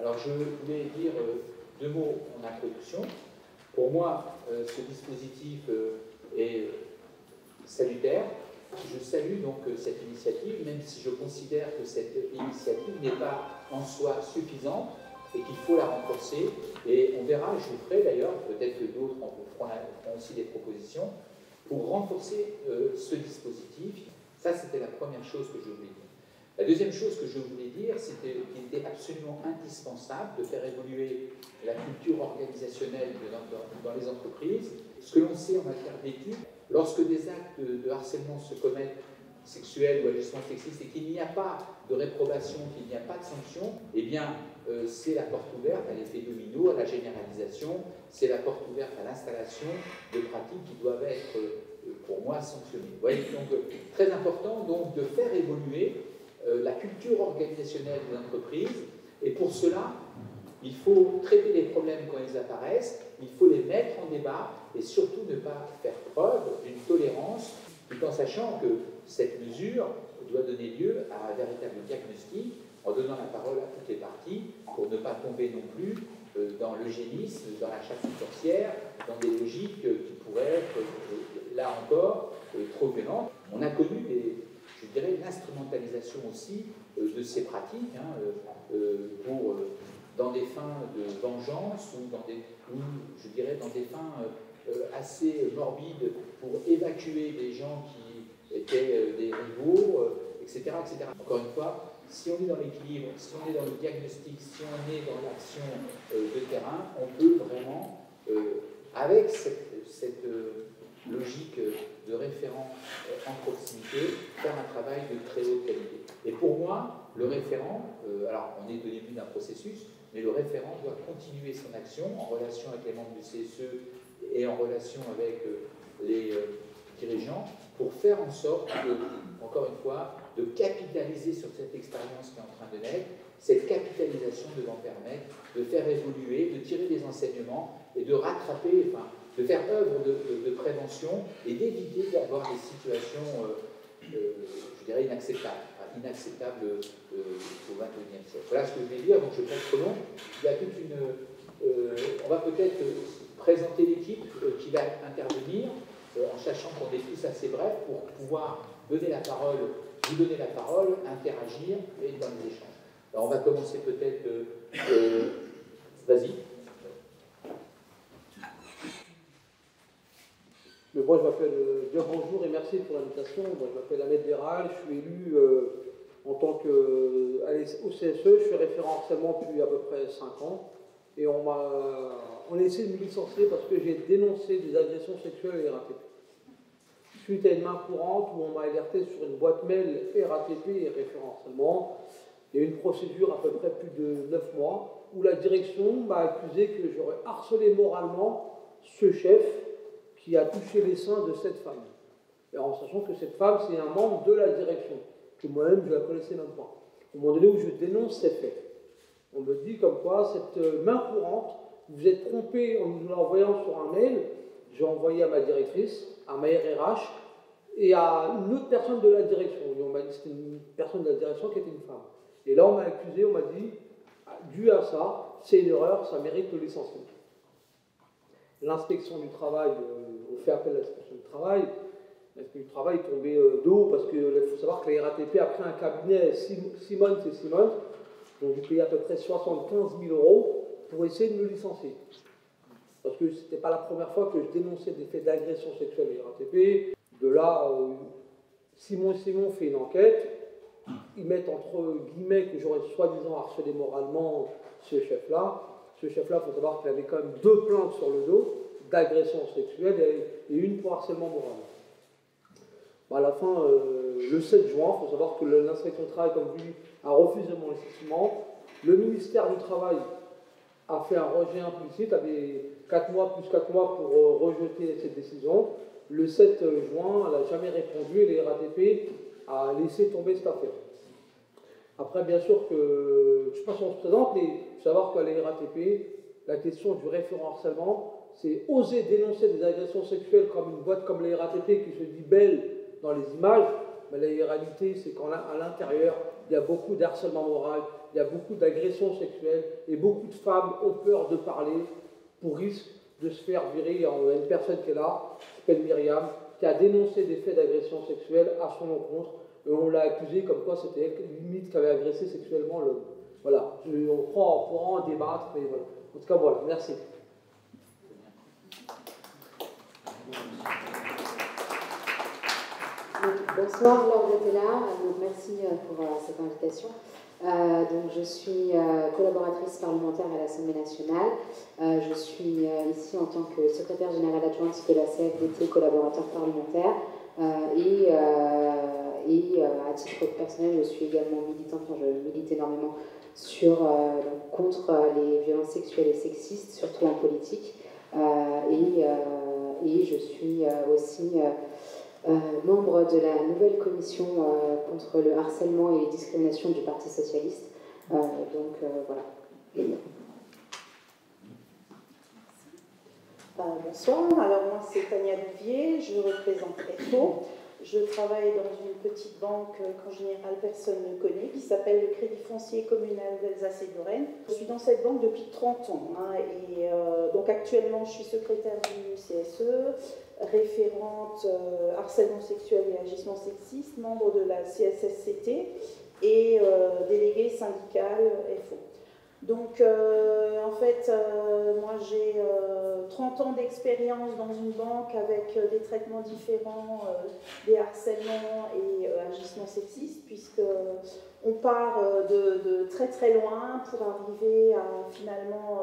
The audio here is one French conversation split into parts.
Alors je voulais dire deux mots en introduction. Pour moi, ce dispositif est salutaire. Je salue donc cette initiative, même si je considère que cette initiative n'est pas en soi suffisante et qu'il faut la renforcer. Et on verra, je vous ferai d'ailleurs, peut-être que d'autres feront aussi des propositions, pour renforcer ce dispositif. Ça, c'était la première chose que je voulais dire. La deuxième chose que je voulais dire, c'était qu'il était absolument indispensable de faire évoluer la culture organisationnelle dans les entreprises. Ce que l'on sait en matière d'études, lorsque des actes de harcèlement se commettent, sexuels ou agissements sexistes, et qu'il n'y a pas de réprobation, qu'il n'y a pas de sanction, eh bien, c'est la porte ouverte à l'effet domino, à la généralisation, c'est la porte ouverte à l'installation de pratiques qui doivent être, pour moi, sanctionnées. Vous voyez, donc, très important donc, de faire évoluer la culture organisationnelle des entreprises, et pour cela, il faut traiter les problèmes quand ils apparaissent, il faut les mettre en débat, et surtout ne pas faire preuve d'une tolérance, tout en sachant que cette mesure doit donner lieu à un véritable diagnostic, en donnant la parole à toutes les parties, pour ne pas tomber non plus dans l'eugénisme, dans la chasse aux sorcières, dans des logiques qui pourraient être, là encore, trop violentes. On a connu je dirais, l'instrumentalisation aussi de ces pratiques dans des fins de vengeance ou je dirais dans des fins assez morbides pour évacuer des gens qui étaient des rivaux, etc., etc. Encore une fois, si on est dans l'équilibre, si on est dans le diagnostic, si on est dans l'action de terrain, on peut vraiment, avec cette logique de référent en proximité, faire un travail de très haute qualité. Et pour moi, le référent, alors on est au début d'un processus, mais le référent doit continuer son action en relation avec les membres du CSE et en relation avec les dirigeants pour faire en sorte, encore une fois, de capitaliser sur cette expérience qui est en train de naître, cette capitalisation devant permettre de faire évoluer, de tirer des enseignements et de rattraper, enfin, de faire œuvre de prévention et d'éviter d'avoir des situations, je dirais, inacceptables au XXIe siècle. Voilà ce que je vais dire, donc je ne vais pas être trop long. Il y a toute on va peut-être présenter l'équipe qui va intervenir, en sachant qu'on est tous assez brefs pour pouvoir donner la parole, vous donner la parole, interagir et dans les échanges. Alors on va commencer peut-être... vas-y. Moi, je m'appelle bien bonjour et merci pour l'invitation. Moi, je m'appelle Ahmed Béral, je suis élu en tant au CSE, je suis référent harcèlement depuis à peu près 5 ans. Et on a essayé de me licencier parce que j'ai dénoncé des agressions sexuelles et RATP. Suite à une main courante où on m'a alerté sur une boîte mail RATP et référent harcèlement, il y a eu une procédure à peu près plus de 9 mois où la direction m'a accusé que j'aurais harcelé moralement ce chef qui a touché les seins de cette femme. Et en sachant que cette femme, c'est un membre de la direction, que moi-même, je ne la connaissais même pas. Au moment donné où je dénonce ces faits, on me dit comme quoi, cette main courante, vous êtes trompé en nous l'envoyant sur un mail, j'ai envoyé à ma directrice, à ma RRH, et à une autre personne de la direction. Et on m'a dit que c'était une personne de la direction qui était une femme. Et là, on m'a accusé, on m'a dit, dû à ça, c'est une erreur, ça mérite le licenciement. L'inspection du travail, on fait appel à l'inspection du travail. L'inspection du travail est tombée de haut parce qu'il faut savoir que la RATP a pris un cabinet, Simone, donc j'ai payé à peu près 75 000 € pour essayer de me licencier. Parce que ce n'était pas la première fois que je dénonçais des faits d'agression sexuelle à la RATP. De là, Simon fait une enquête. Ils mettent entre guillemets que j'aurais soi-disant harcelé moralement ce chef-là. Ce chef-là, il faut savoir qu'il avait quand même 2 plaintes sur le dos d'agression sexuelle et une pour harcèlement moral. À la fin, le 7 juin, il faut savoir que l'inspection du travail, comme vous dites, a refusé mon licenciement. Le ministère du Travail a fait un rejet implicite, avait 4 mois plus 4 mois pour rejeter cette décision. Le 7 juin, elle n'a jamais répondu et les RATP a laissé tomber cette affaire. Après, bien sûr que, je ne sais pas si on se présente, mais il faut savoir qu'à la RATP, la question du référent harcèlement, c'est oser dénoncer des agressions sexuelles comme une boîte comme la RATP qui se dit belle dans les images, mais la réalité, c'est qu'à l'intérieur, il y a beaucoup d'harcèlement moral, il y a beaucoup d'agressions sexuelles, et beaucoup de femmes ont peur de parler pour risque de se faire virer. Il y a une personne qui est là, qui s'appelle Myriam, qui a dénoncé des faits d'agression sexuelle à son encontre, et on l'a accusé comme quoi c'était elle, limite, qui avait agressé sexuellement l'homme. Voilà, on pourra en débattre, mais voilà. En tout cas, voilà, merci. Bonsoir Laure Gatella, merci pour cette invitation. Donc je suis collaboratrice parlementaire à l'Assemblée nationale. Je suis ici en tant que secrétaire générale adjointe de la CFDT, collaborateur parlementaire. Et à titre personnel, je suis également militante, enfin, je milite énormément contre les violences sexuelles et sexistes, surtout en politique. Et je suis aussi membre de la nouvelle commission contre le harcèlement et les discriminations du Parti socialiste. Voilà. Bonsoir, alors moi c'est Tania Louvier, je représente ECHO. Je travaille dans une petite banque qu'en général personne ne connaît, qui s'appelle le Crédit Foncier Communal d'Alsace et Lorraine. Je suis dans cette banque depuis 30 ans, donc actuellement je suis secrétaire du CSE, référente harcèlement sexuel et agissement sexiste, membre de la CSSCT et déléguée syndicale FO. Donc, en fait, moi j'ai 30 ans d'expérience dans une banque avec des traitements différents, des harcèlements et agissements sexistes, puisqu'on part de très très loin pour arriver à finalement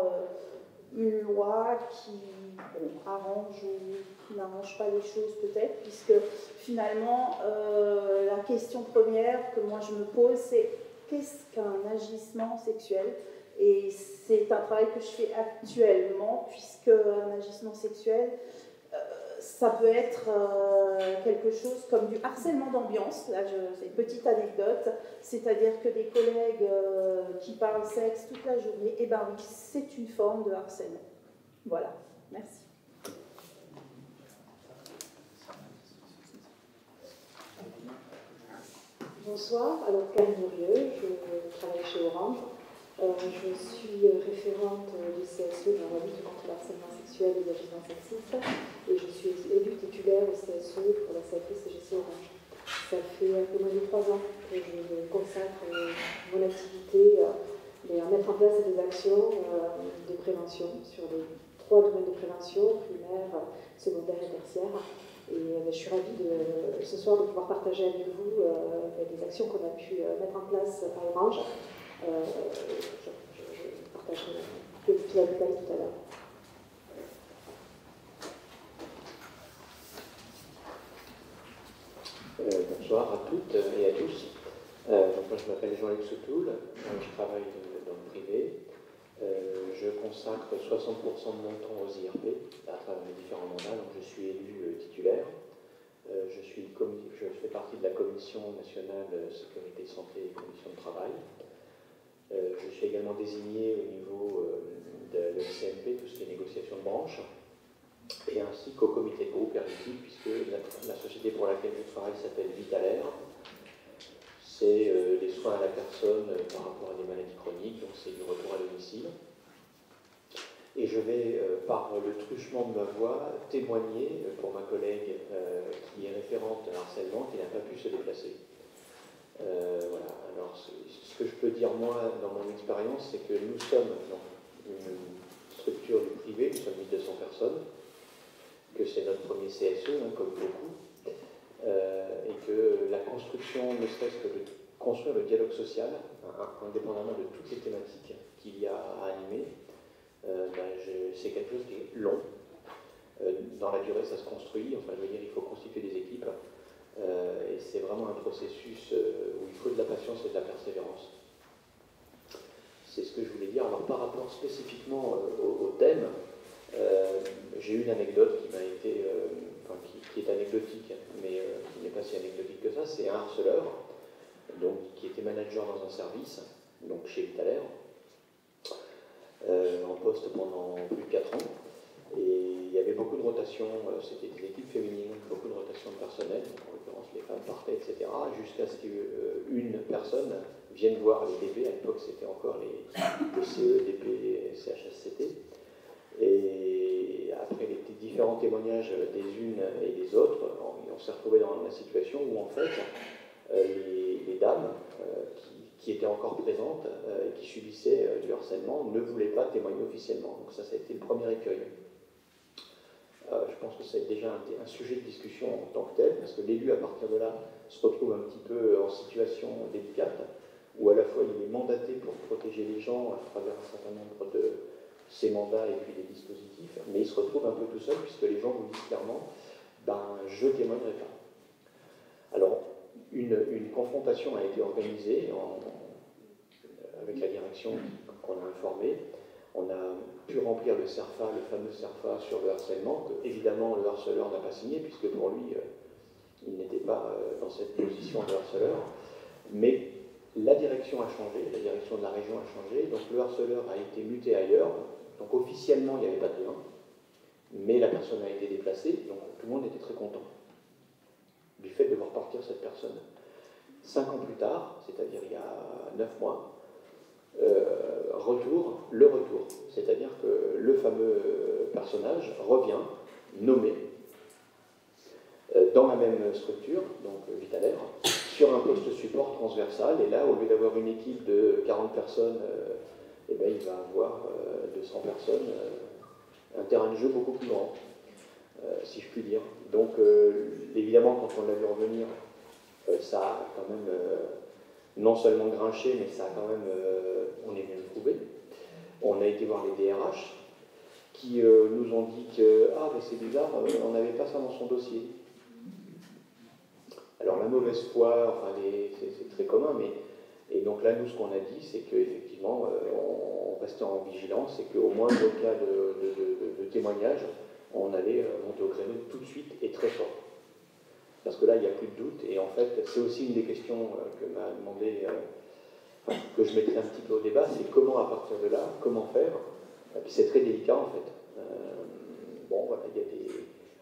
une loi qui arrange ou n'arrange pas les choses peut-être, puisque finalement la question première que moi je me pose, c'est qu'est-ce qu'un agissement sexuel ? Et c'est un travail que je fais actuellement, puisque un agissement sexuel, ça peut être quelque chose comme du harcèlement d'ambiance. Là, c'est une petite anecdote, c'est-à-dire que des collègues qui parlent sexe toute la journée, eh bien oui, c'est une forme de harcèlement. Voilà, merci. Bonsoir, alors Karine Mourieux, je travaille chez Orange. Je suis référente du CSE dans la lutte contre le harcèlement sexuel et l'agissement sexiste, et je suis élue titulaire au CSE pour la CFE-CGC Orange. Ça fait un peu moins de 3 ans que je consacre mon activité à mettre en place des actions de prévention sur les 3 domaines de prévention, primaire, secondaire et tertiaire. Et je suis ravie ce soir de pouvoir partager avec vous les actions qu'on a pu mettre en place à Orange. Je partagerai plus de détails tout à l'heure. Bonsoir à toutes et à tous. Moi, je m'appelle Jean-Luc Soutoul, je travaille dans le privé. Je consacre 60% de mon temps aux IRP à travers mes différents mandats, donc je suis élu titulaire. Je fais partie de la Commission nationale sécurité santé et commission de travail. Je suis également désigné au niveau de l'ECMP, tout ce qui est négociation de branche, et ainsi qu'au comité de groupe RITI, puisque la société pour laquelle je travaille s'appelle Vitalair. C'est les soins à la personne par rapport à des maladies chroniques, donc c'est du retour à domicile. Et je vais, par le truchement de ma voix, témoigner pour ma collègue qui est référente à harcèlement, qui n'a pas pu se déplacer. Voilà. Alors, ce que je peux dire, moi, dans mon expérience, c'est que nous sommes dans une structure du privé, nous sommes 1200 personnes, que c'est notre premier CSE, comme beaucoup, et que la construction, ne serait-ce que de construire le dialogue social, indépendamment de toutes les thématiques qu'il y a à animer, c'est quelque chose qui est long. Dans la durée, ça se construit. Enfin, je veux dire, il faut constituer des équipes. Et c'est vraiment un processus où il faut de la patience et de la persévérance. C'est ce que je voulais dire. Alors, par rapport spécifiquement au thème, j'ai eu une anecdote qui m'a été, qui est anecdotique, mais qui n'est pas si anecdotique que ça. C'est un harceleur, donc, qui était manager dans un service, donc chez Vitalair, en poste pendant plus de 4 ans. Et il y avait beaucoup de rotation, c'était des équipes féminines, beaucoup de rotation de personnel, donc en l'occurrence les femmes partaient, etc., jusqu'à ce qu'une personne vienne voir les DP, à l'époque c'était encore les CE, DP, CHSCT, et après les différents témoignages des unes et des autres, on s'est retrouvé dans la situation où en fait les dames qui étaient encore présentes et qui subissaient du harcèlement ne voulaient pas témoigner officiellement. Donc ça a été le premier écueil. Je pense que c'est déjà un sujet de discussion en tant que tel, parce que l'élu, à partir de là, se retrouve un petit peu en situation délicate, où à la fois il est mandaté pour protéger les gens à travers un certain nombre de ses mandats et puis des dispositifs, mais il se retrouve un peu tout seul, puisque les gens vous disent clairement, je ne témoignerai pas. Alors, une confrontation a été organisée avec la direction qu'on a informée. On a pu remplir le CERFA, le fameux CERFA sur le harcèlement, que évidemment le harceleur n'a pas signé, puisque pour lui, il n'était pas dans cette position de harceleur. Mais la direction a changé, la direction de la région a changé, donc le harceleur a été muté ailleurs, donc officiellement il n'y avait pas de lien, mais la personne a été déplacée, donc tout le monde était très content du fait de voir partir cette personne. 5 ans plus tard, c'est-à-dire il y a 9 mois, le retour, c'est-à-dire que le fameux personnage revient nommé dans la même structure, donc Vitalaire, sur un poste support transversal, et là, au lieu d'avoir une équipe de 40 personnes, il va avoir 200 personnes, un terrain de jeu beaucoup plus grand, si je puis dire. Donc, évidemment, quand on l'a vu revenir, ça a quand même non seulement grinché, mais ça a quand même, on est bien trouvé. On a été voir les DRH qui nous ont dit que c'est bizarre, on n'avait pas ça dans son dossier. Alors la mauvaise foi, c'est très commun, mais et donc là nous ce qu'on a dit c'est qu'effectivement on restait en vigilance et qu'au moins le cas de témoignage, on allait monter au créneau tout de suite et très fort. Parce que là, il n'y a plus de doute, et en fait, c'est aussi une des questions que m'a demandé, que je mettrai un petit peu au débat, c'est comment, à partir de là, comment faire. Et puis c'est très délicat, en fait.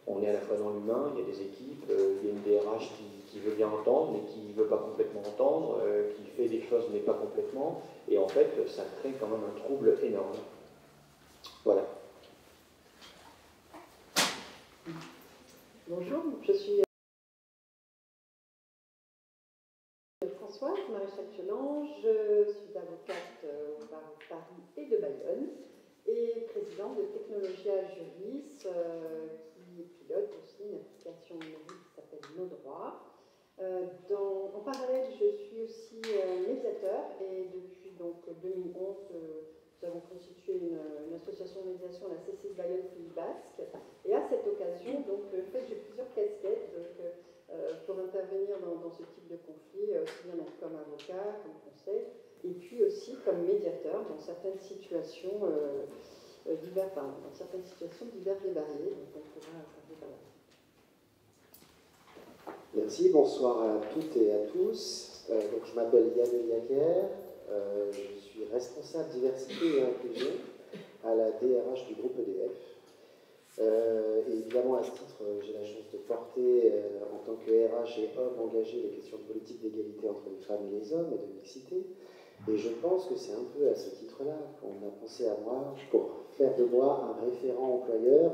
On est à la fois dans l'humain, il y a des équipes, il y a une DRH qui veut bien entendre, mais qui ne veut pas complètement entendre, qui fait des choses, mais pas complètement, et en fait, ça crée quand même un trouble énorme. Voilà. Bonjour, je suis Françoise, maréchal Chelan, je suis avocate au barreau de Paris et de Bayonne et présidente de Technologia Juris qui pilote aussi une application numérique qui s'appelle Nos Droits. En parallèle, je suis aussi médiateur et depuis 2011, nous avons constitué une association de médiation, la CC de Bayonne Pays Basque. Et à cette occasion, j'ai plusieurs casquettes. Pour intervenir dans ce type de conflit, aussi bien comme avocat, comme conseil, et puis aussi comme médiateur dans certaines situations diverses et variées. Donc on pourra parler par là. Merci, bonsoir à toutes et à tous. Je m'appelle Yann Eliaker, je suis responsable diversité et inclusion à la DRH du groupe EDF. Et évidemment, à ce titre, j'ai la chance de porter, en tant que RH et homme engagé, les questions de politique d'égalité entre les femmes et les hommes et de mixité. Et je pense que c'est un peu à ce titre-là qu'on a pensé à moi pour faire de moi un référent employeur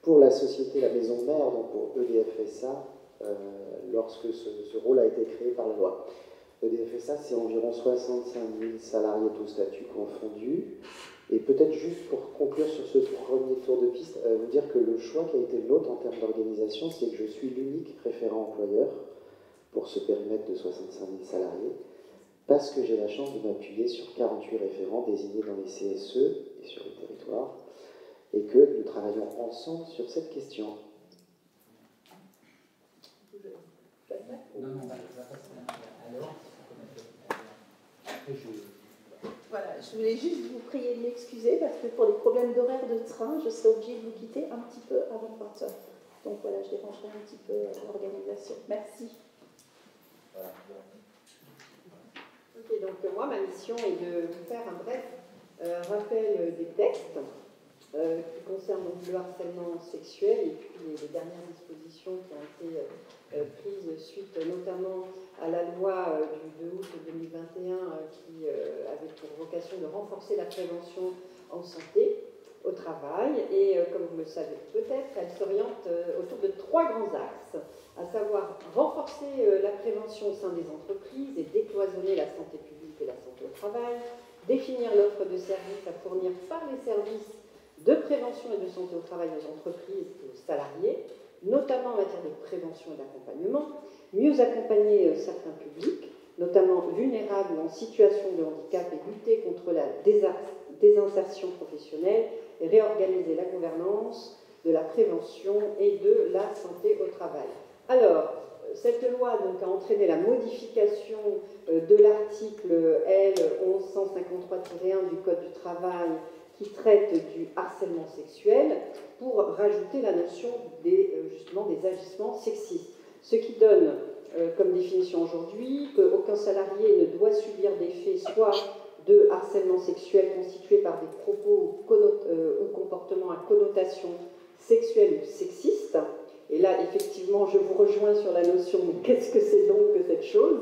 pour la société, la maison mère, donc pour EDF SA, lorsque ce rôle a été créé par la loi. EDF SA, c'est environ 65 000 salariés, tous statuts confondus. Et peut-être juste pour conclure sur ce premier tour de piste, vous dire que le choix qui a été le nôtre en termes d'organisation, c'est que je suis l'unique référent employeur pour ce périmètre de 65 000 salariés, parce que j'ai la chance de m'appuyer sur 48 référents désignés dans les CSE et sur le territoire, et que nous travaillons ensemble sur cette question. Non, on va passer alors. Après, Voilà, je voulais juste vous prier de m'excuser parce que pour les problèmes d'horaire de train, je serai obligée de vous quitter un petit peu avant 20h. Donc voilà, je dérangerai un petit peu l'organisation. Merci. Ok, donc moi, ma mission est de vous faire un bref rappel des textes qui concerne donc le harcèlement sexuel et puis les dernières dispositions qui ont été prises suite notamment à la loi du 2 août 2021 qui avait pour vocation de renforcer la prévention en santé au travail. Et comme vous le savez peut-être, elle s'oriente autour de 3 grands axes, à savoir renforcer la prévention au sein des entreprises et décloisonner la santé publique et la santé au travail, définir l'offre de services à fournir par les services de prévention et de santé au travail aux entreprises et aux salariés, notamment en matière de prévention et d'accompagnement, mieux accompagner certains publics, notamment vulnérables ou en situation de handicap, et lutter contre la désinsertion professionnelle et réorganiser la gouvernance de la prévention et de la santé au travail. Alors, cette loi donc, a entraîné la modification de l'article L 1153-1 du Code du travail qui traite du harcèlement sexuel pour rajouter la notion justement des agissements sexistes. Ce qui donne comme définition aujourd'hui qu'aucun salarié ne doit subir des faits soit de harcèlement sexuel constitués par des propos ou comportements à connotation sexuelle ou sexiste. Et là, effectivement, je vous rejoins sur la notion de qu'est-ce que c'est donc que cette chose,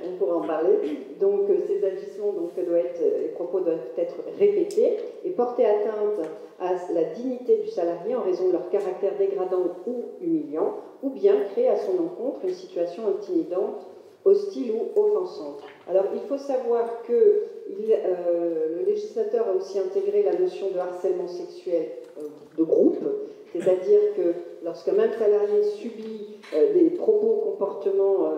on pourra en parler. Donc, ces agissements, les propos doivent être répétés et porter atteinte à la dignité du salarié en raison de leur caractère dégradant ou humiliant, ou bien créer à son encontre une situation intimidante, hostile ou offensante. Alors, il faut savoir que le législateur a aussi intégré la notion de harcèlement sexuel de groupe, c'est-à-dire que lorsque même salarié subit des propos, comportements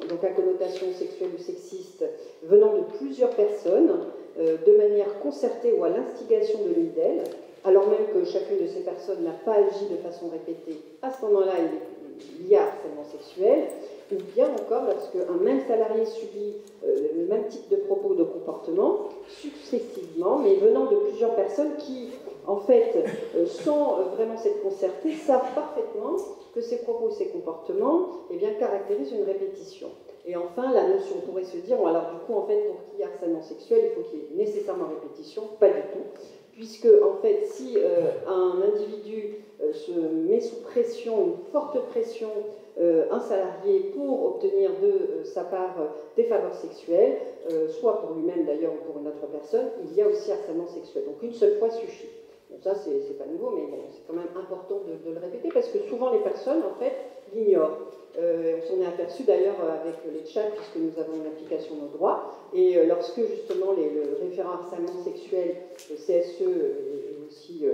donc à connotation sexuelle ou sexiste venant de plusieurs personnes, de manière concertée ou à l'instigation de l'une d'elles, alors même que chacune de ces personnes n'a pas agi de façon répétée, à ce moment-là, il y a harcèlement sexuel, ou bien encore lorsque un même salarié subit le même type de propos ou de comportement successivement, mais venant de plusieurs personnes qui, en fait, sans vraiment s'être concertées, savent parfaitement que ces propos ou ces comportements caractérisent une répétition. Et enfin, la notion, on pourrait se dire, bon, alors du coup, en fait, pour qu'il y ait harcèlement sexuel, il faut qu'il y ait nécessairement répétition, pas du tout, puisque, en fait, si un individu se met sous pression, une forte pression, un salarié pour obtenir de sa part des faveurs sexuelles, soit pour lui-même d'ailleurs ou pour une autre personne, il y a aussi harcèlement sexuel. Donc une seule fois suffit. Bon, ça, c'est pas nouveau, mais bon, c'est quand même important de le répéter parce que souvent les personnes, en fait, l'ignorent. On s'en est aperçu d'ailleurs avec les chats, puisque nous avons une application de nos droits. Et lorsque justement le référent harcèlement sexuel, le CSE et aussi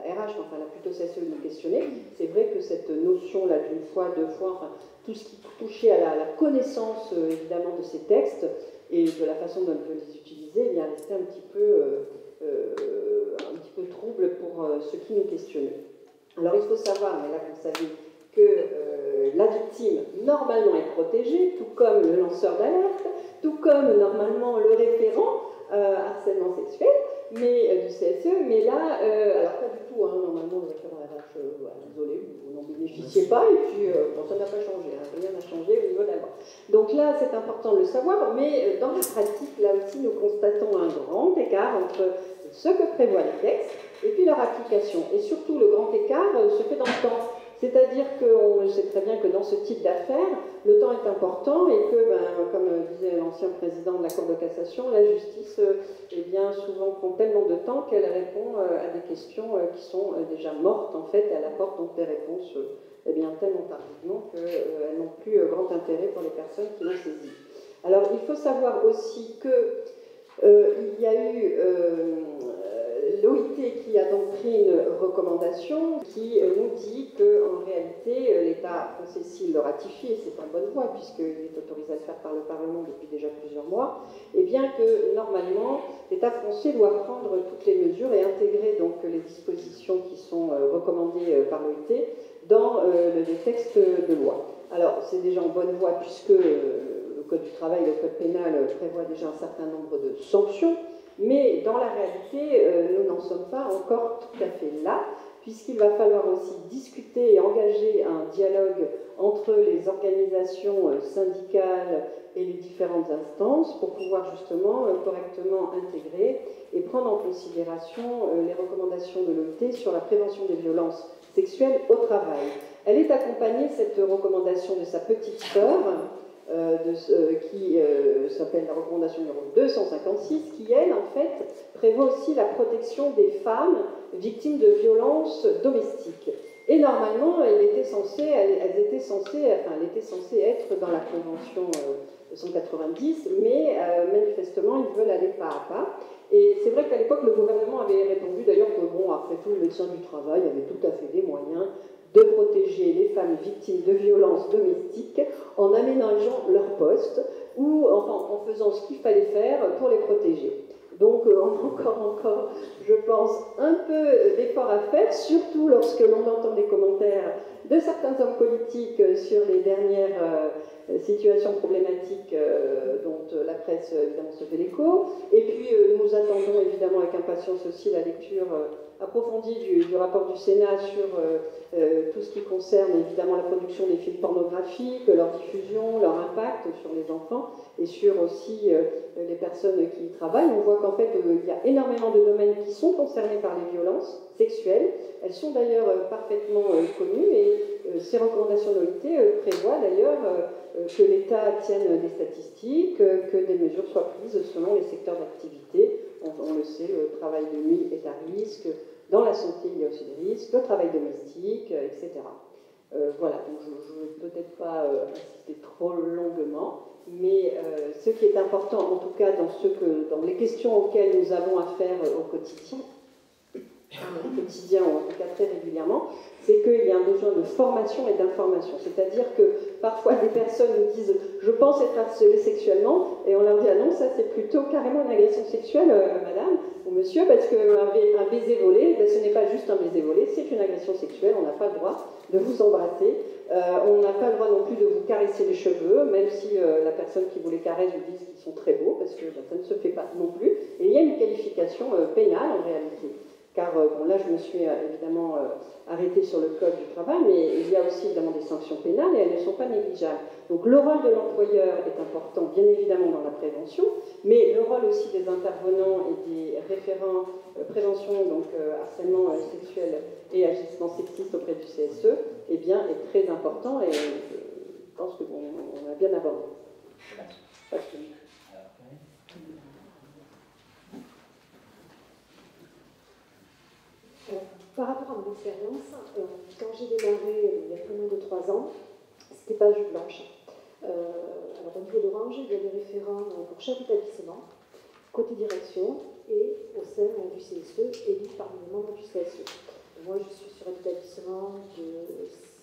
RH, enfin là plutôt CSE nous questionnait, c'est vrai que cette notion-là d'une fois, deux fois, enfin tout ce qui touchait à la connaissance évidemment de ces textes et de la façon dont on peut les utiliser, restait un petit peu trouble pour ceux qui nous questionnaient. Alors il faut savoir, mais là vous savez, que la victime normalement est protégée, tout comme le lanceur d'alerte, tout comme normalement le référent harcèlement sexuel, mais du CSE, mais là, alors pas du tout, normalement le référent RH, désolé, vous n'en bénéficiez pas, et puis ça n'a pas changé, rien n'a changé au niveau de la loi. Donc là, c'est important de le savoir, mais dans la pratique, là aussi, nous constatons un grand écart entre ce que prévoient les textes et puis leur application. Et surtout, le grand écart se fait dans le temps. C'est-à-dire qu'on sait très bien que dans ce type d'affaires, le temps est important et que, comme disait l'ancien président de la Cour de cassation, la justice souvent prend tellement de temps qu'elle répond à des questions qui sont déjà mortes en fait, et elle apporte donc des réponses tellement tardivement qu'elles n'ont plus grand intérêt pour les personnes qui l'ont saisies. Alors il faut savoir aussi que il y a eu l'OIT qui a donc pris une recommandation qui nous dit qu'en réalité, l'État français, s'il le ratifie, et c'est en bonne voie puisqu'il est autorisé à le faire par le Parlement depuis déjà plusieurs mois, et bien que normalement, l'État français doit prendre toutes les mesures et intégrer donc les dispositions qui sont recommandées par l'OIT dans les textes de loi. Alors, c'est déjà en bonne voie puisque le Code du travail, le Code pénal prévoit déjà un certain nombre de sanctions, Mais dans la réalité, nous n'en sommes pas encore tout à fait là, puisqu'il va falloir aussi discuter et engager un dialogue entre les organisations syndicales et les différentes instances pour pouvoir justement correctement intégrer et prendre en considération les recommandations de l'OIT sur la prévention des violences sexuelles au travail. Elle est accompagnée, cette recommandation, de sa petite sœur, qui s'appelle la recommandation numéro 256, qui, elle, en fait, prévoit aussi la protection des femmes victimes de violences domestiques. Et normalement, elle était censée être dans la Convention 190, mais manifestement, ils veulent aller pas à pas. Et c'est vrai qu'à l'époque, le gouvernement avait répondu d'ailleurs que, bon, après tout, le médecin du travail avait tout à fait des moyens de protéger les femmes victimes de violences domestiques en aménageant leur poste ou en faisant ce qu'il fallait faire pour les protéger. Donc encore, je pense, un peu d'effort à faire, surtout lorsque l'on entend des commentaires de certains hommes politiques sur les dernières situations problématiques dont la presse évidemment se fait l'écho. Et puis nous attendons évidemment avec impatience aussi la lecture approfondie du rapport du Sénat sur tout ce qui concerne évidemment la production des films pornographiques, leur diffusion, leur impact sur les enfants et sur aussi les personnes qui y travaillent. On voit qu'en fait il y a énormément de domaines qui sont concernés par les violences sexuelles. Elles sont d'ailleurs parfaitement connues et ces recommandations de l'OIT prévoient d'ailleurs que l'État tienne des statistiques, que des mesures soient prises selon les secteurs d'activité. On le sait, le travail de nuit est à risque, dans la santé il y a aussi des risques, le travail domestique, etc. Voilà, donc je ne vais peut-être pas insister trop longuement, mais ce qui est important, en tout cas dans les questions auxquelles nous avons affaire au quotidien, ou en tout cas très régulièrement, c'est qu'il y a un besoin de formation et d'information. C'est-à-dire que parfois des personnes nous disent « je pense être harcelée sexuellement » et on leur dit « ah non, ça c'est plutôt carrément une agression sexuelle, madame ou monsieur, parce qu'un baiser volé, ben, ce n'est pas juste un baiser volé, c'est une agression sexuelle, on n'a pas le droit de vous embrasser, on n'a pas le droit non plus de vous caresser les cheveux, même si la personne qui vous les caresse vous dit qu'ils sont très beaux, parce que ben, ça ne se fait pas non plus. Et il y a une qualification pénale en réalité. Car bon, là, je me suis évidemment arrêtée sur le Code du travail, mais il y a aussi évidemment des sanctions pénales et elles ne sont pas négligeables. Donc le rôle de l'employeur est important, bien évidemment, dans la prévention, mais le rôle aussi des intervenants et des référents prévention, donc harcèlement sexuel et agissement sexiste auprès du CSE, eh bien, est très important et je pense qu'on a bien abordé. Par rapport à mon expérience, quand j'ai démarré il y a peu moins de 3 ans, c'était pas juste blanche. Alors au niveau d'Orange, il y a des référents pour chaque établissement, côté direction et au sein du CSE, élu parmi les membres du CSE. Moi, je suis sur un établissement de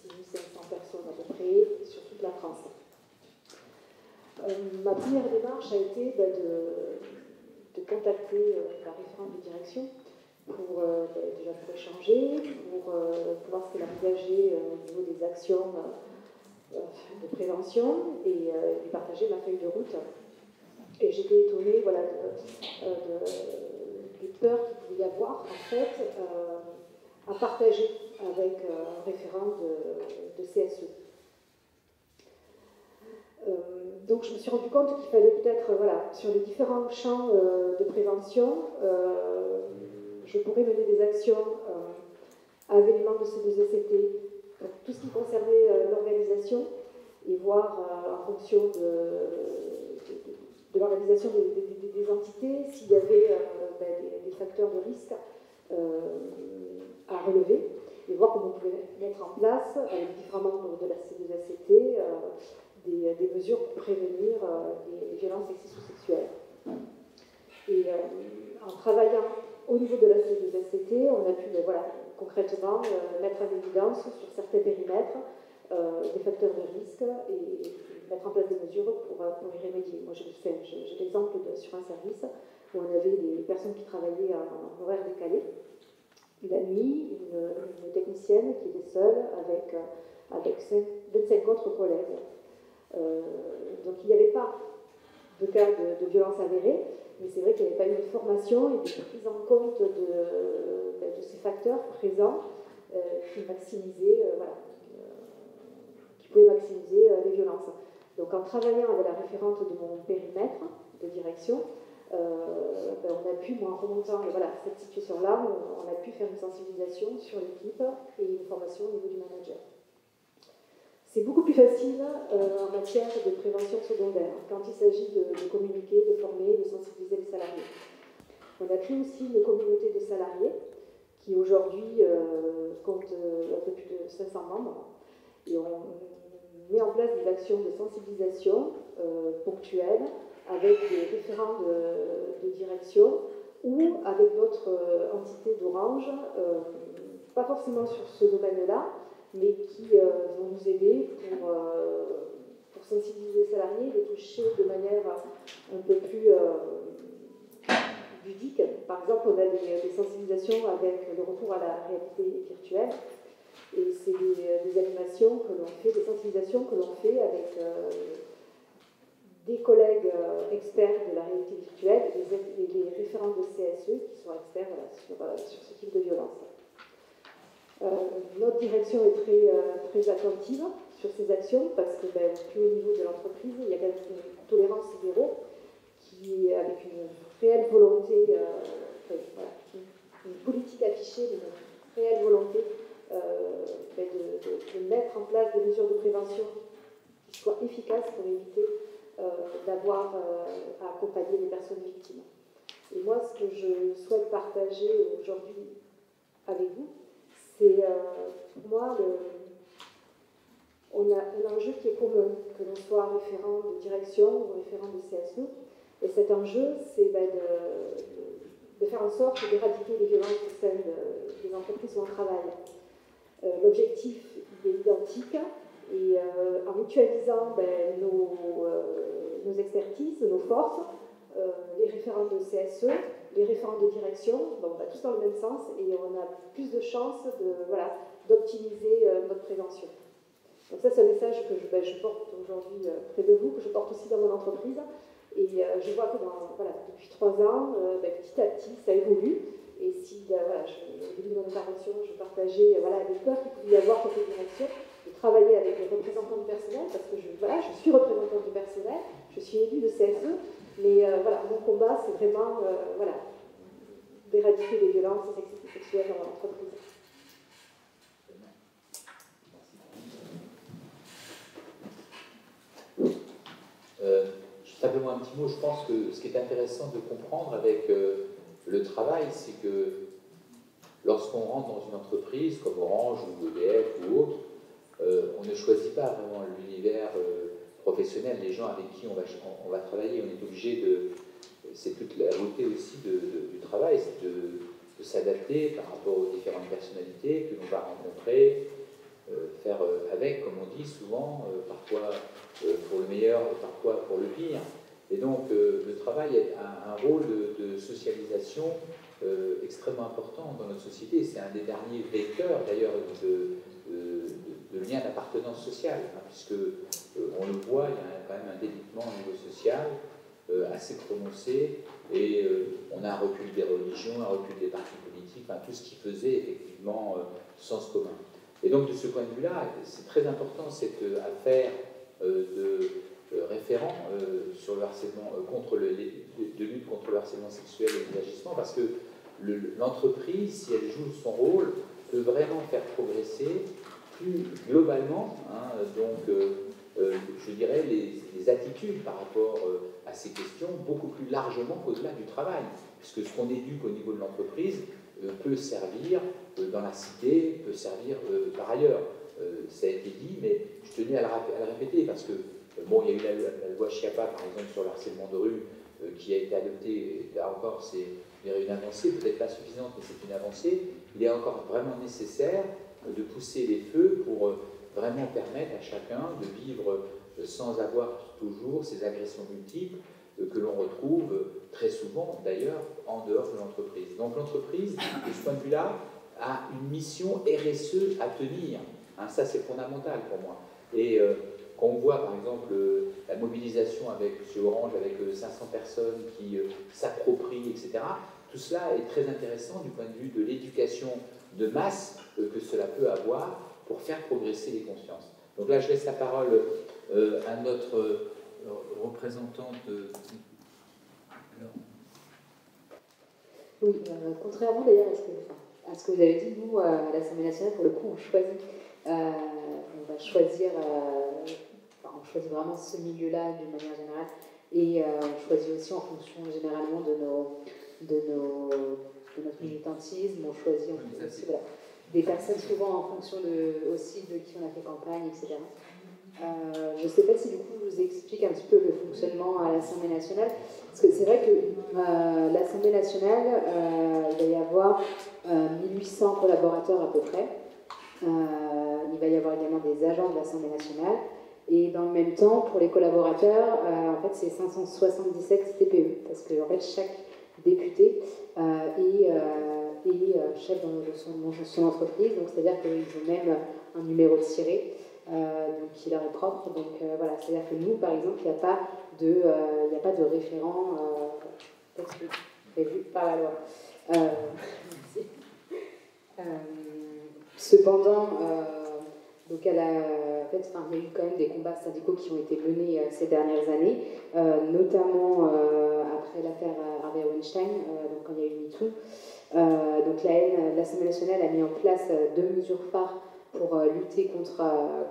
6500 personnes à peu près sur toute la France. Ma première démarche a été de contacter la référente de direction pour déjà pour échanger, pour voir ce qu'elle a engagé au niveau des actions de prévention et lui partager ma feuille de route. Et j'étais étonnée voilà, des peurs qu'il pouvait y avoir en fait à partager avec un référent de CSE. Donc je me suis rendu compte qu'il fallait peut-être, voilà, sur les différents champs de prévention, je pourrais mener des actions avec les membres de ces deux SCT pour tout ce qui concernait l'organisation et voir en fonction de l'organisation des entités s'il y avait des facteurs de risque à relever et voir comment on pouvait mettre en place avec différents membres de la C2SCT des mesures pour prévenir les violences sexistes ou sexuelles. Et en travaillant au niveau de la C2SCT, on a pu concrètement mettre en évidence sur certains périmètres des facteurs de risque et mettre en place des mesures pour y remédier. Moi, j'ai l'exemple sur un service où on avait des personnes qui travaillaient en horaire décalé. Et la nuit, une technicienne qui était seule avec 25 autres collègues. Donc il n'y avait pas de cas de violence avérée, mais c'est vrai qu'il n'y avait pas eu de formation et de prise en compte de ces facteurs présents qui maximisaient, qui pouvaient maximiser les violences. Donc en travaillant avec la référente de mon périmètre de direction, on a pu, moi en remontant cette situation-là, on a pu faire une sensibilisation sur l'équipe et une formation au niveau du manager. C'est beaucoup plus facile en matière de prévention secondaire, quand il s'agit de communiquer, de former, de sensibiliser les salariés. On a créé aussi une communauté de salariés qui aujourd'hui compte un peu plus de 500 membres. Et on met en place des actions de sensibilisation ponctuelles avec des référents de direction ou avec d'autres entités d'Orange, pas forcément sur ce domaine-là, mais qui vont nous aider pour sensibiliser les salariés, les toucher de manière un peu plus ludique. Par exemple, on a des sensibilisations avec le recours à la réalité virtuelle, et c'est des animations que l'on fait, des sensibilisations que l'on fait avec des collègues experts de la réalité virtuelle et les référents de CSE qui sont experts sur ce type de violence. Notre direction est très attentive sur ces actions parce que au plus haut niveau de l'entreprise, il y a quand même une tolérance zéro qui, avec une réelle volonté, une politique affichée, une réelle volonté de mettre en place des mesures de prévention qui soient efficaces pour éviter d'avoir à accompagner les personnes victimes. Et moi, ce que je souhaite partager aujourd'hui avec vous, c'est pour moi, on a un enjeu qui est commun, que l'on soit référent de direction ou référent de CSE. Et cet enjeu, c'est de faire en sorte d'éradiquer les violences au sein des entreprises où on travaille. L'objectif est identique et en mutualisant nos expertises, nos forces, les référents de CSE, les référents de direction, on va tous dans le même sens et on a plus de chances d'optimiser notre prévention. Donc ça, c'est un message que je porte aujourd'hui près de vous, que je porte aussi dans mon entreprise. Et je vois que depuis 3 ans, petit à petit, ça évolue. Et si, au début de mon intervention, je partageais les peurs qu'il pouvait y avoir côté direction, de travailler avec les représentants du personnel, parce que je suis représentante du personnel, je suis élue de CSE, mais mon combat, c'est vraiment d'éradiquer les violences sexuelles dans l'entreprise. Simplement un petit mot, je pense que ce qui est intéressant de comprendre avec le travail, c'est que lorsqu'on rentre dans une entreprise comme Orange ou EDF ou autre, on ne choisit pas vraiment l'univers professionnel, les gens avec qui on va travailler. On est obligé c'est toute la beauté aussi du travail, c'est de s'adapter par rapport aux différentes personnalités que l'on va rencontrer, faire avec, comme on dit souvent, parfois pour le meilleur, parfois pour le pire. Et donc le travail a un rôle de socialisation extrêmement important dans notre société. C'est un des derniers vecteurs d'ailleurs de lien d'appartenance sociale, puisque on le voit, il y a quand même un délitement au niveau social assez prononcé, et on a un recul des religions, un recul des partis politiques, tout ce qui faisait effectivement sens commun. Et donc de ce point de vue-là, c'est très important cette affaire de référent sur le harcèlement de lutte contre le harcèlement sexuel et les agissements, parce que l'entreprise, si elle joue son rôle, peut vraiment faire progresser plus globalement, je dirais, les attitudes par rapport à ces questions beaucoup plus largement qu'au-delà du travail, puisque ce qu'on éduque au niveau de l'entreprise peut servir dans la cité, peut servir par ailleurs. Ça a été dit, mais je tenais à le répéter, parce que il y a eu la loi Schiappa, par exemple, sur le harcèlement de rue, qui a été adoptée. Là encore, c'est une avancée, peut-être pas suffisante, mais c'est une avancée. Il est encore vraiment nécessaire de pousser les feux pour vraiment permettre à chacun de vivre sans avoir toujours ces agressions multiples que l'on retrouve très souvent, d'ailleurs, en dehors de l'entreprise. Donc l'entreprise, de ce point de vue-là, a une mission RSE à tenir. Ça, c'est fondamental pour moi. Et quand on voit par exemple la mobilisation chez Orange avec 500 personnes qui s'approprient, etc., tout cela est très intéressant du point de vue de l'éducation de masse que cela peut avoir pour faire progresser les consciences. Donc là, je laisse la parole à notre représentante. Oui, contrairement d'ailleurs à ce que vous avez dit, nous, à l'Assemblée nationale, pour le coup, on choisit, on choisit vraiment ce milieu-là d'une manière générale, et on choisit aussi en fonction généralement de notre militantisme, on choisit en fonction aussi, voilà, des personnes souvent en fonction aussi de qui on a fait campagne, etc. Je ne sais pas si du coup je vous explique un petit peu le fonctionnement à l'Assemblée nationale, parce que c'est vrai que l'Assemblée nationale, il va y avoir 1800 collaborateurs à peu près. Il va y avoir également des agents de l'Assemblée nationale, et dans le même temps, pour les collaborateurs, en fait c'est 577 TPE, parce que en fait chaque député est chef de son entreprise, donc c'est-à-dire qu'ils ont même un numéro tiré. Donc qui leur est propre. Donc voilà, c'est-à-dire que nous, par exemple, il n'y a pas de référent prévu par la loi. Merci. Cependant, donc il y a eu quand même des combats syndicaux qui ont été menés ces dernières années, notamment après l'affaire Harvey Weinstein, donc quand il y a eu MeToo. Donc l'Assemblée nationale a mis en place 2 mesures phares pour lutter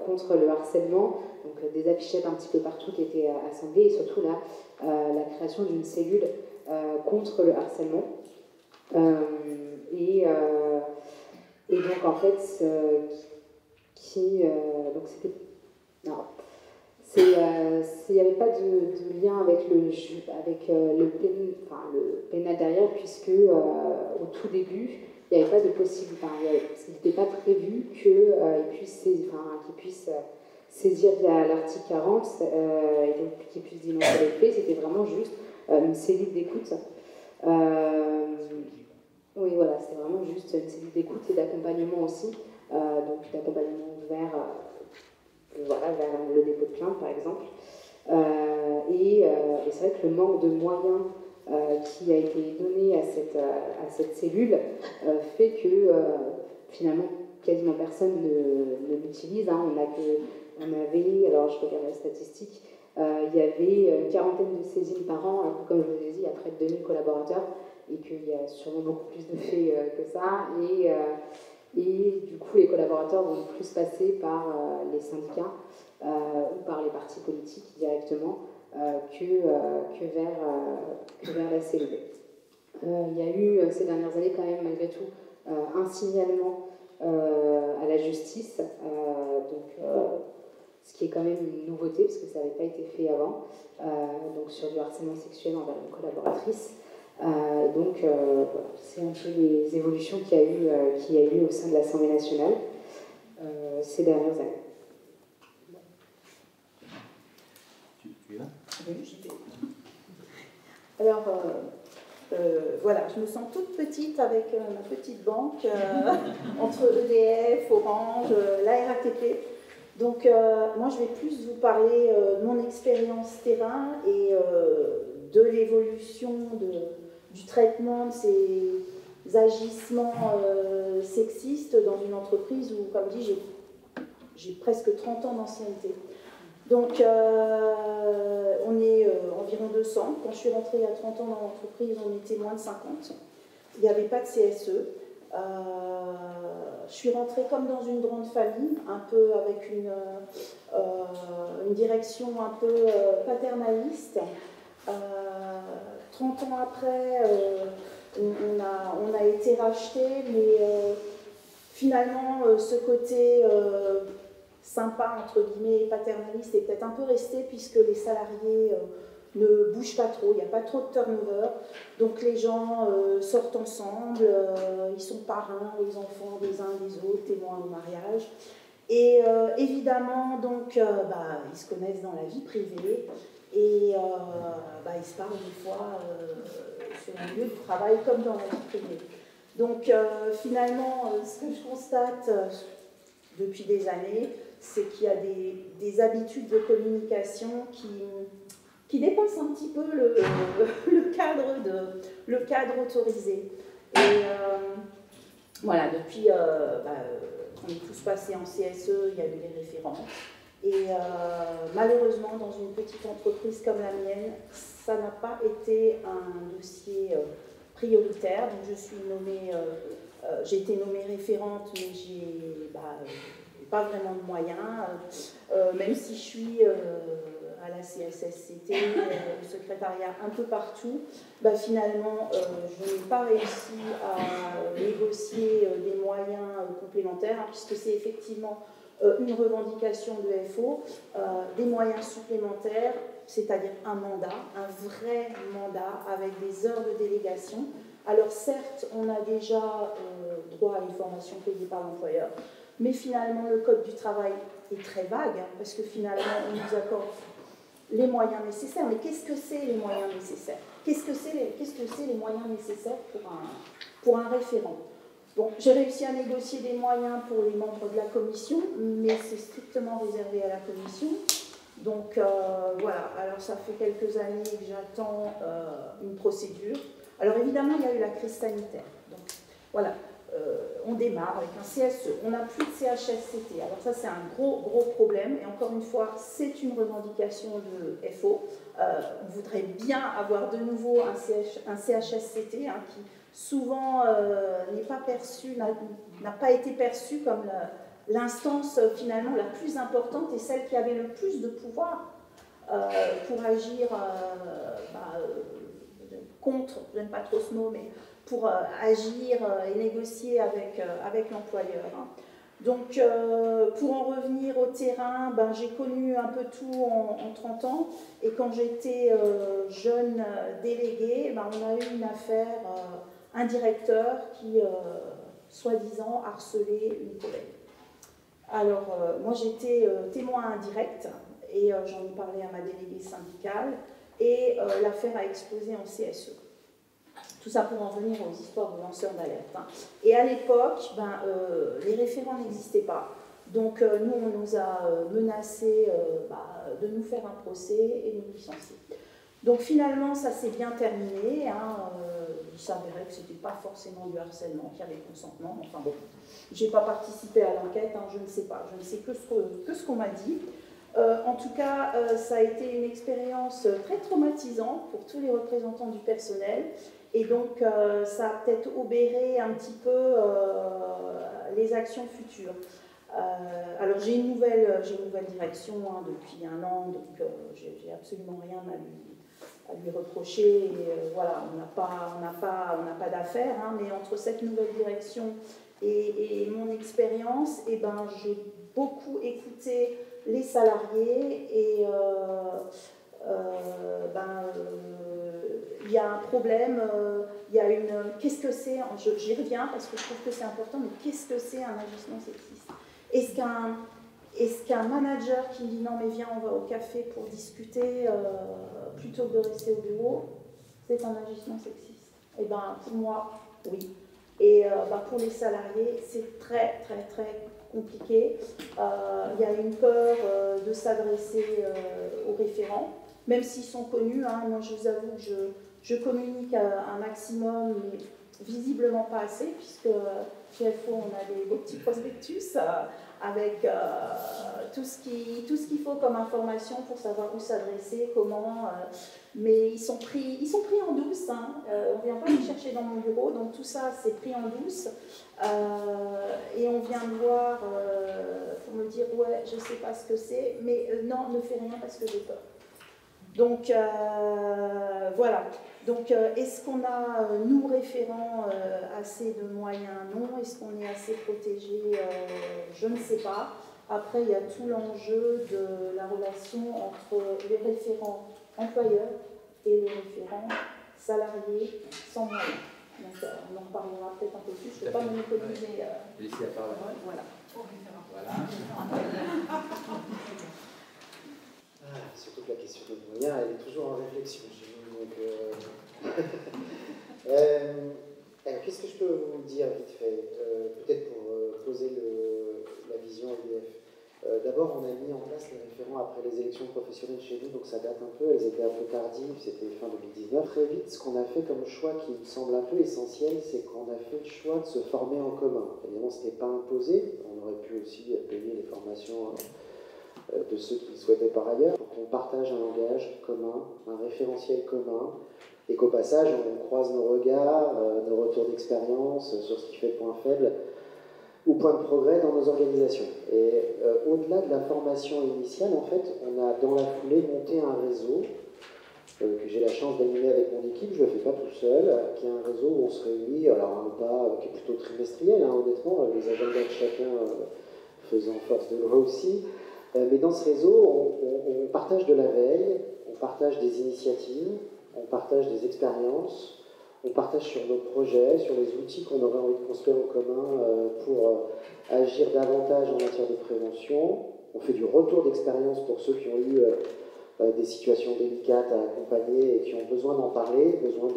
contre le harcèlement, donc des affichettes un petit peu partout qui étaient assemblées, et surtout la création d'une cellule contre le harcèlement. Et donc en fait, donc c'était... Il n'y avait pas de lien avec le pénal derrière, puisque au tout début, il n'y avait pas de possibilité, il n'était pas prévu qu'il puisse saisir via l'article 40 et donc qu'il puisse dénoncer les faits. C'était vraiment juste une cellule d'écoute. Oui, voilà, c'était vraiment juste une cellule d'écoute et d'accompagnement aussi, donc d'accompagnement vers le dépôt de plainte, par exemple. Et c'est vrai que le manque de moyens qui a été donné à cette cellule fait que finalement quasiment personne ne l'utilise. Hein. Alors je regarde la statistique, il y avait une quarantaine de saisines par an, alors que, comme je vous ai dit, il y a près de 2000 collaborateurs et qu'il y a sûrement beaucoup plus de faits que ça. Et du coup, les collaborateurs vont plus passer par les syndicats ou par les partis politiques directement que vers la cellule. Il y a eu ces dernières années quand même, malgré tout, un signalement à la justice, ce qui est quand même une nouveauté, parce que ça n'avait pas été fait avant, donc sur du harcèlement sexuel envers une collaboratrice. Voilà, c'est un peu les évolutions qu'il y a eu au sein de l'Assemblée nationale ces dernières années. Tu es là ? Oui, j'y vais. Alors, voilà, je me sens toute petite avec ma petite banque entre EDF, Orange, la RATP. Donc, moi, je vais plus vous parler de mon expérience terrain et de l'évolution du traitement de ces agissements sexistes dans une entreprise où, comme dit, j'ai presque 30 ans d'ancienneté. Donc, on est environ 200. Quand je suis rentrée à 30 ans dans l'entreprise, on était moins de 50. Il n'y avait pas de CSE. Je suis rentrée comme dans une grande famille, un peu avec une direction un peu paternaliste. 30 ans après, on a été racheté, mais finalement, ce côté sympa, entre guillemets, paternaliste est peut-être un peu resté, puisque les salariés ne bougent pas trop, il n'y a pas trop de turnover, donc les gens sortent ensemble, ils sont parrains, les enfants des uns des autres, témoins au mariage, et évidemment, donc, ils se connaissent dans la vie privée, et ils se parlent des fois sur un lieu de travail comme dans la vie privée. Donc finalement, ce que je constate depuis des années, c'est qu'il y a des habitudes de communication qui dépassent un petit peu le cadre autorisé. Et voilà, depuis, on est tous passés en CSE, il y a eu les référents. Et malheureusement, dans une petite entreprise comme la mienne, ça n'a pas été un dossier prioritaire. Donc j'ai été nommée référente, mais j'ai pas vraiment de moyens. Même si je suis à la CSSCT, au secrétariat un peu partout, finalement, je n'ai pas réussi à négocier des moyens complémentaires, hein, puisque c'est effectivement une revendication de FO, des moyens supplémentaires, c'est-à-dire un mandat, un vrai mandat avec des heures de délégation. Alors certes, on a déjà droit à une formation payée par l'employeur, mais finalement le Code du travail est très vague, hein, parce que finalement on nous accorde les moyens nécessaires. Mais qu'est-ce que c'est les moyens nécessaires? Qu'est-ce que c'est les moyens nécessaires pour un référent? Bon, j'ai réussi à négocier des moyens pour les membres de la commission, mais c'est strictement réservé à la commission. Donc voilà, alors ça fait quelques années que j'attends une procédure. Alors évidemment, il y a eu la crise sanitaire. Donc voilà, on démarre avec un CSE, on n'a plus de CHSCT. Alors ça, c'est un gros problème. Et encore une fois, c'est une revendication de FO. On voudrait bien avoir de nouveau un CHSCT, hein, qui souvent n'est pas perçu, n'a pas été perçu comme l'instance finalement la plus importante et celle qui avait le plus de pouvoir pour agir contre, je n'aime pas trop ce mot, mais pour agir et négocier avec l'employeur. Hein. Donc, pour en revenir au terrain, j'ai connu un peu tout en 30 ans. Et quand j'étais jeune déléguée, on a eu une affaire, un directeur qui, soi-disant, harcelait une collègue. Alors, moi j'étais témoin indirect et j'en ai parlé à ma déléguée syndicale et l'affaire a explosé en CSE. Tout ça pour en venir aux histoires de lanceurs d'alerte. Hein. Et à l'époque, les référents n'existaient pas. Donc nous, on nous a menacé de nous faire un procès et de nous licencier. Donc finalement, ça s'est bien terminé. Hein. Il s'avérait que ce n'était pas forcément du harcèlement, qu'il y avait consentement. Enfin bon, je n'ai pas participé à l'enquête, hein, je ne sais pas. Je ne sais que ce qu'on m'a dit. En tout cas, ça a été une expérience très traumatisante pour tous les représentants du personnel. Et donc, ça a peut-être obéré un petit peu les actions futures. Alors, j'ai une nouvelle direction hein, depuis 1 an, donc j'ai absolument rien à lui reprocher. Et, voilà, on n'a pas d'affaires, hein, mais entre cette nouvelle direction et mon expérience, j'ai beaucoup écouté les salariés et il y a un problème, il y a une... Qu'est-ce que c'est? J'y reviens parce que je trouve que c'est important, mais qu'est-ce que c'est un agissement sexiste? Est-ce qu'un manager qui me dit non mais viens on va au café pour discuter plutôt que de rester au bureau, c'est un agissement sexiste? Eh bien pour moi, oui. Et pour les salariés, c'est très très très compliqué. Il y a une peur de s'adresser aux référents, même s'ils sont connus. Hein. Moi, je vous avoue que je communique un maximum, mais visiblement pas assez, puisque chez FO, on a des beaux petits prospectus avec tout ce qu'il faut comme information pour savoir où s'adresser, comment. Mais ils sont pris en douce. Hein. On ne vient pas les chercher dans mon bureau, donc tout ça, c'est pris en douce. Et on vient me voir pour me dire ouais, je ne sais pas ce que c'est, mais non, ne fais rien parce que j'ai peur. Donc voilà. Donc est-ce qu'on a, nous référents, assez de moyens? Non. Est-ce qu'on est assez protégé? Je ne sais pas. Après, il y a tout l'enjeu de la relation entre les référents employeurs et les référents salariés sans moyens. Donc on en parlera peut-être un peu plus. Je ne vais pas monopoliser. Laissez la parole. Voilà. Surtout que la question des moyens, elle est toujours en réflexion chez nous. Donc, alors, qu'est-ce que je peux vous dire vite fait? Peut-être pour poser la vision EDF. D'abord, on a mis en place les référents après les élections professionnelles chez nous, donc ça date un peu, elles étaient un peu tardives, c'était fin 2019. Très vite, ce qu'on a fait comme choix qui me semble un peu essentiel, c'est qu'on a fait le choix de se former en commun. Évidemment, ce n'était pas imposé, on aurait pu aussi payer les formations de ceux qui le souhaitaient par ailleurs, pour qu'on partage un langage commun, un référentiel commun, et qu'au passage, on croise nos regards, nos retours d'expérience sur ce qui fait point faible ou point de progrès dans nos organisations. Et au-delà de la formation initiale, en fait, on a dans la foulée monté un réseau que j'ai la chance d'animer avec mon équipe, je ne le fais pas tout seul, qui est un réseau où on se réunit, alors un pas qui est plutôt trimestriel, hein, honnêtement, les agendas de chacun faisant force de loi aussi, mais dans ce réseau, on partage de la veille, on partage des initiatives, on partage des expériences, on partage sur nos projets, sur les outils qu'on aurait envie de construire en commun pour agir davantage en matière de prévention. On fait du retour d'expérience pour ceux qui ont eu des situations délicates à accompagner et qui ont besoin d'en parler, besoin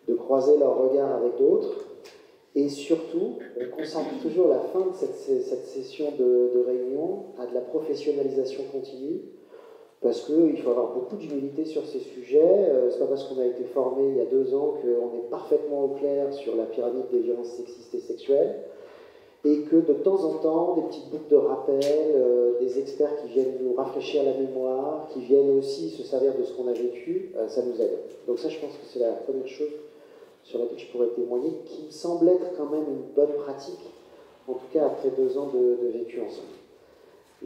de croiser leur regard avec d'autres. Et surtout, on consacre toujours la fin de cette session de réunion à de la professionnalisation continue, parce qu'il faut avoir beaucoup d'humilité sur ces sujets. C'est pas parce qu'on a été formé il y a 2 ans qu'on est parfaitement au clair sur la pyramide des violences sexistes et sexuelles, et que de temps en temps, des petites boucles de rappel, des experts qui viennent nous rafraîchir la mémoire, qui viennent aussi se servir de ce qu'on a vécu, ça nous aide. Donc ça, je pense que c'est la première chose sur laquelle je pourrais témoigner, qui me semble être quand même une bonne pratique, en tout cas après 2 ans de vécu ensemble.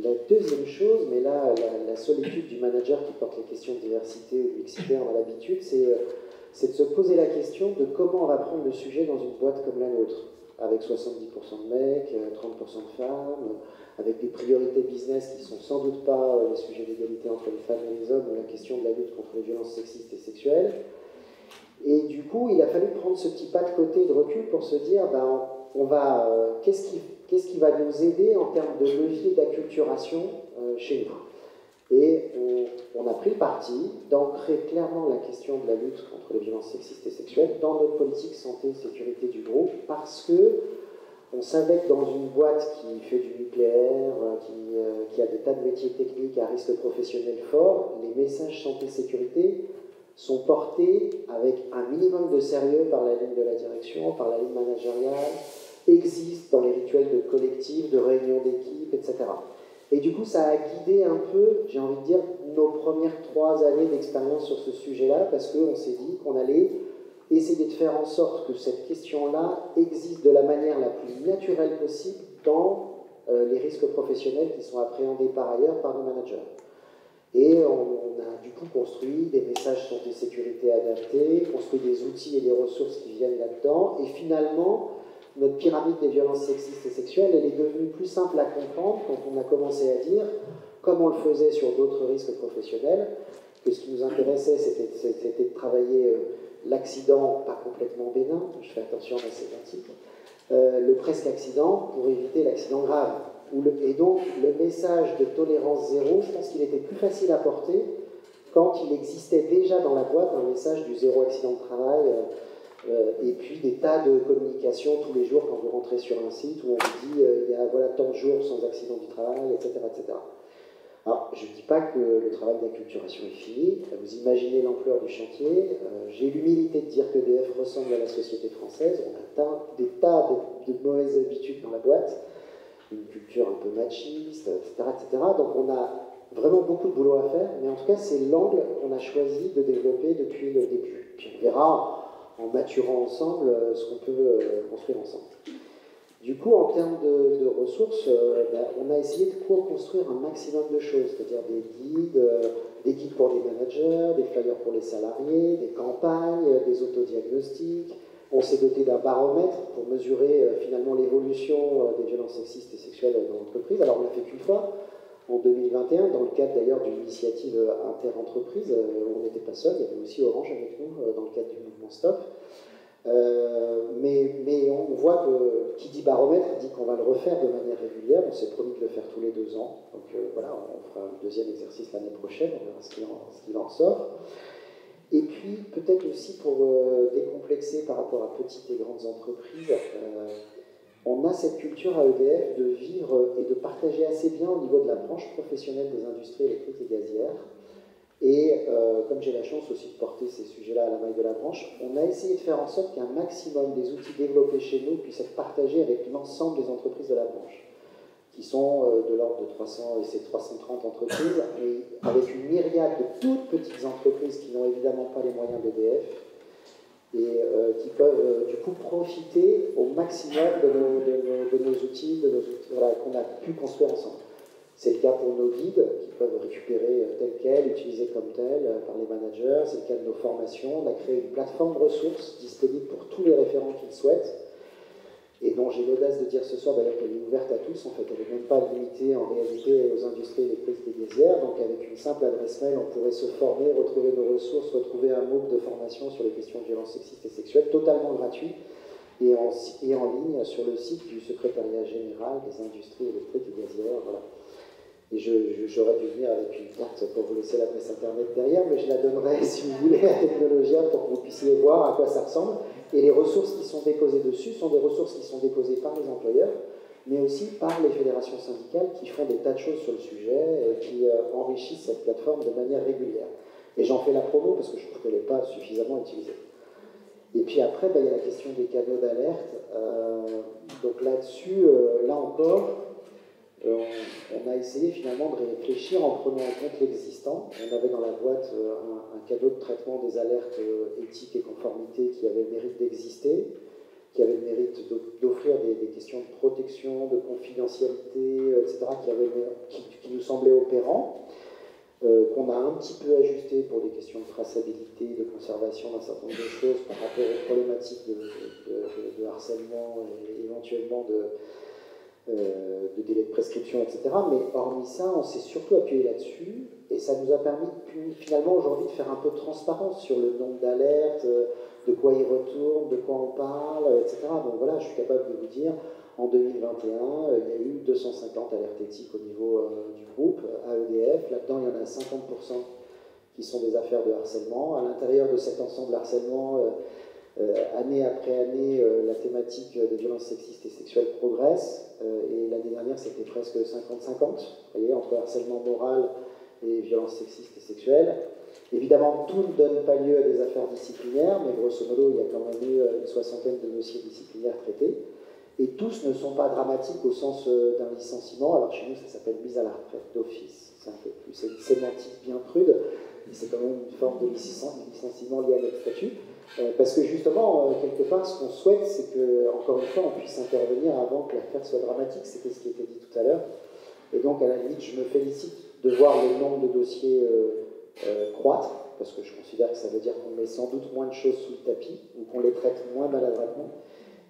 La deuxième chose, mais là, la solitude du manager qui porte les questions de diversité ou de mixité, on a l'habitude, c'est de se poser la question de comment on va prendre le sujet dans une boîte comme la nôtre, avec 70% de mecs, 30% de femmes, avec des priorités business qui ne sont sans doute pas les sujets d'égalité entre les femmes et les hommes, ou la question de la lutte contre les violences sexistes et sexuelles. Et du coup, il a fallu prendre ce petit pas de côté de recul pour se dire, ben, qu'est-ce qui va nous aider en termes de levier d'acculturation chez nous. Et on a pris le parti d'ancrer clairement la question de la lutte contre les violences sexistes et sexuelles dans notre politique santé et sécurité du groupe, parce que on savait que dans une boîte qui fait du nucléaire, qui a des tas de métiers techniques à risque professionnel fort, les messages santé-sécurité sont portés avec un minimum de sérieux par la ligne de la direction, par la ligne managériale, existent dans les rituels de collectif, de réunions d'équipe, etc. Et du coup, ça a guidé un peu, j'ai envie de dire, nos premières 3 années d'expérience sur ce sujet-là, parce qu'on s'est dit qu'on allait essayer de faire en sorte que cette question-là existe de la manière la plus naturelle possible dans les risques professionnels qui sont appréhendés par ailleurs par nos managers. Et on a du coup construit des messages santé-sécurité adaptés, construit des outils et des ressources qui viennent là-dedans, et finalement, notre pyramide des violences sexistes et sexuelles, elle est devenue plus simple à comprendre quand on a commencé à dire, comme on le faisait sur d'autres risques professionnels, que ce qui nous intéressait, c'était de travailler l'accident, pas complètement bénin, je fais attention à ces sémantique, le presque accident pour éviter l'accident grave. Et donc, le message de tolérance zéro, je pense qu'il était plus facile à porter quand il existait déjà dans la boîte un message du zéro accident de travail, et puis des tas de communications tous les jours quand vous rentrez sur un site où on vous dit il y a voilà, tant de jours sans accident du travail, etc. etc. Alors, je ne dis pas que le travail d'acculturation est fini, vous imaginez l'ampleur du chantier, j'ai l'humilité de dire que EDF ressemble à la société française, on a des tas de mauvaises habitudes dans la boîte, une culture un peu machiste, etc., etc. Donc on a vraiment beaucoup de boulot à faire, mais en tout cas c'est l'angle qu'on a choisi de développer depuis le début. Puis on verra en maturant ensemble ce qu'on peut construire ensemble. Du coup, en termes de ressources, on a essayé de co-construire un maximum de choses, c'est-à-dire des guides pour les managers, des flyers pour les salariés, des campagnes, des autodiagnostics. On s'est doté d'un baromètre pour mesurer finalement l'évolution des violences sexistes et sexuelles dans l'entreprise. Alors on l'a fait qu'une fois, en 2021, dans le cadre d'ailleurs d'une initiative inter-entreprise. On n'était pas seul, il y avait aussi Orange avec nous dans le cadre du mouvement Stop. Mais on voit que qui dit baromètre dit qu'on va le refaire de manière régulière. On s'est promis de le faire tous les 2 ans. Donc voilà, on fera un deuxième exercice l'année prochaine, on verra ce qu'il en sort. Et puis peut-être aussi pour décomplexer par rapport à petites et grandes entreprises, on a cette culture à EDF de vivre et de partager assez bien au niveau de la branche professionnelle des industries électriques et gazières. Et comme j'ai la chance aussi de porter ces sujets-là à la maille de la branche, on a essayé de faire en sorte qu'un maximum des outils développés chez nous puissent être partagés avec l'ensemble des entreprises de la branche, qui sont de l'ordre de 300 et c'est 330 entreprises, et avec une myriade de toutes petites entreprises qui n'ont évidemment pas les moyens d'EDF et qui peuvent du coup profiter au maximum de nos outils, voilà, qu'on a pu construire ensemble. C'est le cas pour nos guides qui peuvent récupérer tel quel, utiliser comme tel par les managers. C'est le cas de nos formations. On a créé une plateforme ressources disponible pour tous les référents qui le souhaitent et dont j'ai l'audace de dire ce soir d'ailleurs qu'elle est ouverte à tous. En fait, elle n'est même pas limitée en réalité aux industries électriques et gazières. Donc avec une simple adresse mail, on pourrait se former, retrouver nos ressources, retrouver un MOOC de formation sur les questions de violences sexistes et sexuelles, totalement gratuit et en ligne sur le site du secrétariat général des industries électriques et gazières. Voilà. Et j'aurais dû venir avec une carte pour vous laisser l'adresse internet derrière, mais je la donnerai, si vous voulez, à Technologia pour que vous puissiez voir à quoi ça ressemble. Et les ressources qui sont déposées dessus sont des ressources qui sont déposées par les employeurs, mais aussi par les fédérations syndicales qui font des tas de choses sur le sujet et qui enrichissent cette plateforme de manière régulière. Et j'en fais la promo parce que je trouve qu'elle n'est pas suffisamment utilisée. Et puis après, il y a la question des canaux d'alerte. Donc là-dessus, là encore, on a essayé finalement de réfléchir en prenant en compte l'existant. On avait dans la boîte un cadeau de traitement des alertes éthiques et conformité qui avait le mérite d'exister, qui avait le mérite d'offrir des questions de protection, de confidentialité, etc., qui nous semblaient opérants, qu'on a un petit peu ajusté pour des questions de traçabilité, de conservation d'un certain nombre de choses par rapport aux problématiques de harcèlement et éventuellement de délai de prescription, etc. Mais hormis ça, on s'est surtout appuyé là-dessus, et ça nous a permis finalement aujourd'hui de faire un peu de transparence sur le nombre d'alertes, de quoi ils retournent, de quoi on parle, etc. Donc voilà, je suis capable de vous dire, en 2021, il y a eu 250 alertes éthiques au niveau du groupe, à EDF. Là-dedans, il y en a 50% qui sont des affaires de harcèlement. À l'intérieur de cet ensemble harcèlement, année après année, la thématique des violences sexistes et sexuelles progresse. Et l'année dernière, c'était presque 50-50, vous voyez, entre harcèlement moral et violences sexistes et sexuelles. Évidemment, tout ne donne pas lieu à des affaires disciplinaires, mais grosso modo, il y a quand même eu une soixantaine de dossiers disciplinaires traités. Et tous ne sont pas dramatiques au sens d'un licenciement. Alors chez nous, ça s'appelle mise à la retraite d'office. C'est un peu plus, c'est une sémantique bien prude, mais c'est quand même une forme de licenciement lié à notre statut. Parce que justement, quelque part, ce qu'on souhaite, c'est que, encore une fois, on puisse intervenir avant que l'affaire soit dramatique. C'était ce qui était dit tout à l'heure. Et donc, à la limite, je me félicite de voir le nombre de dossiers croître, parce que je considère que ça veut dire qu'on met sans doute moins de choses sous le tapis, ou qu'on les traite moins maladroitement.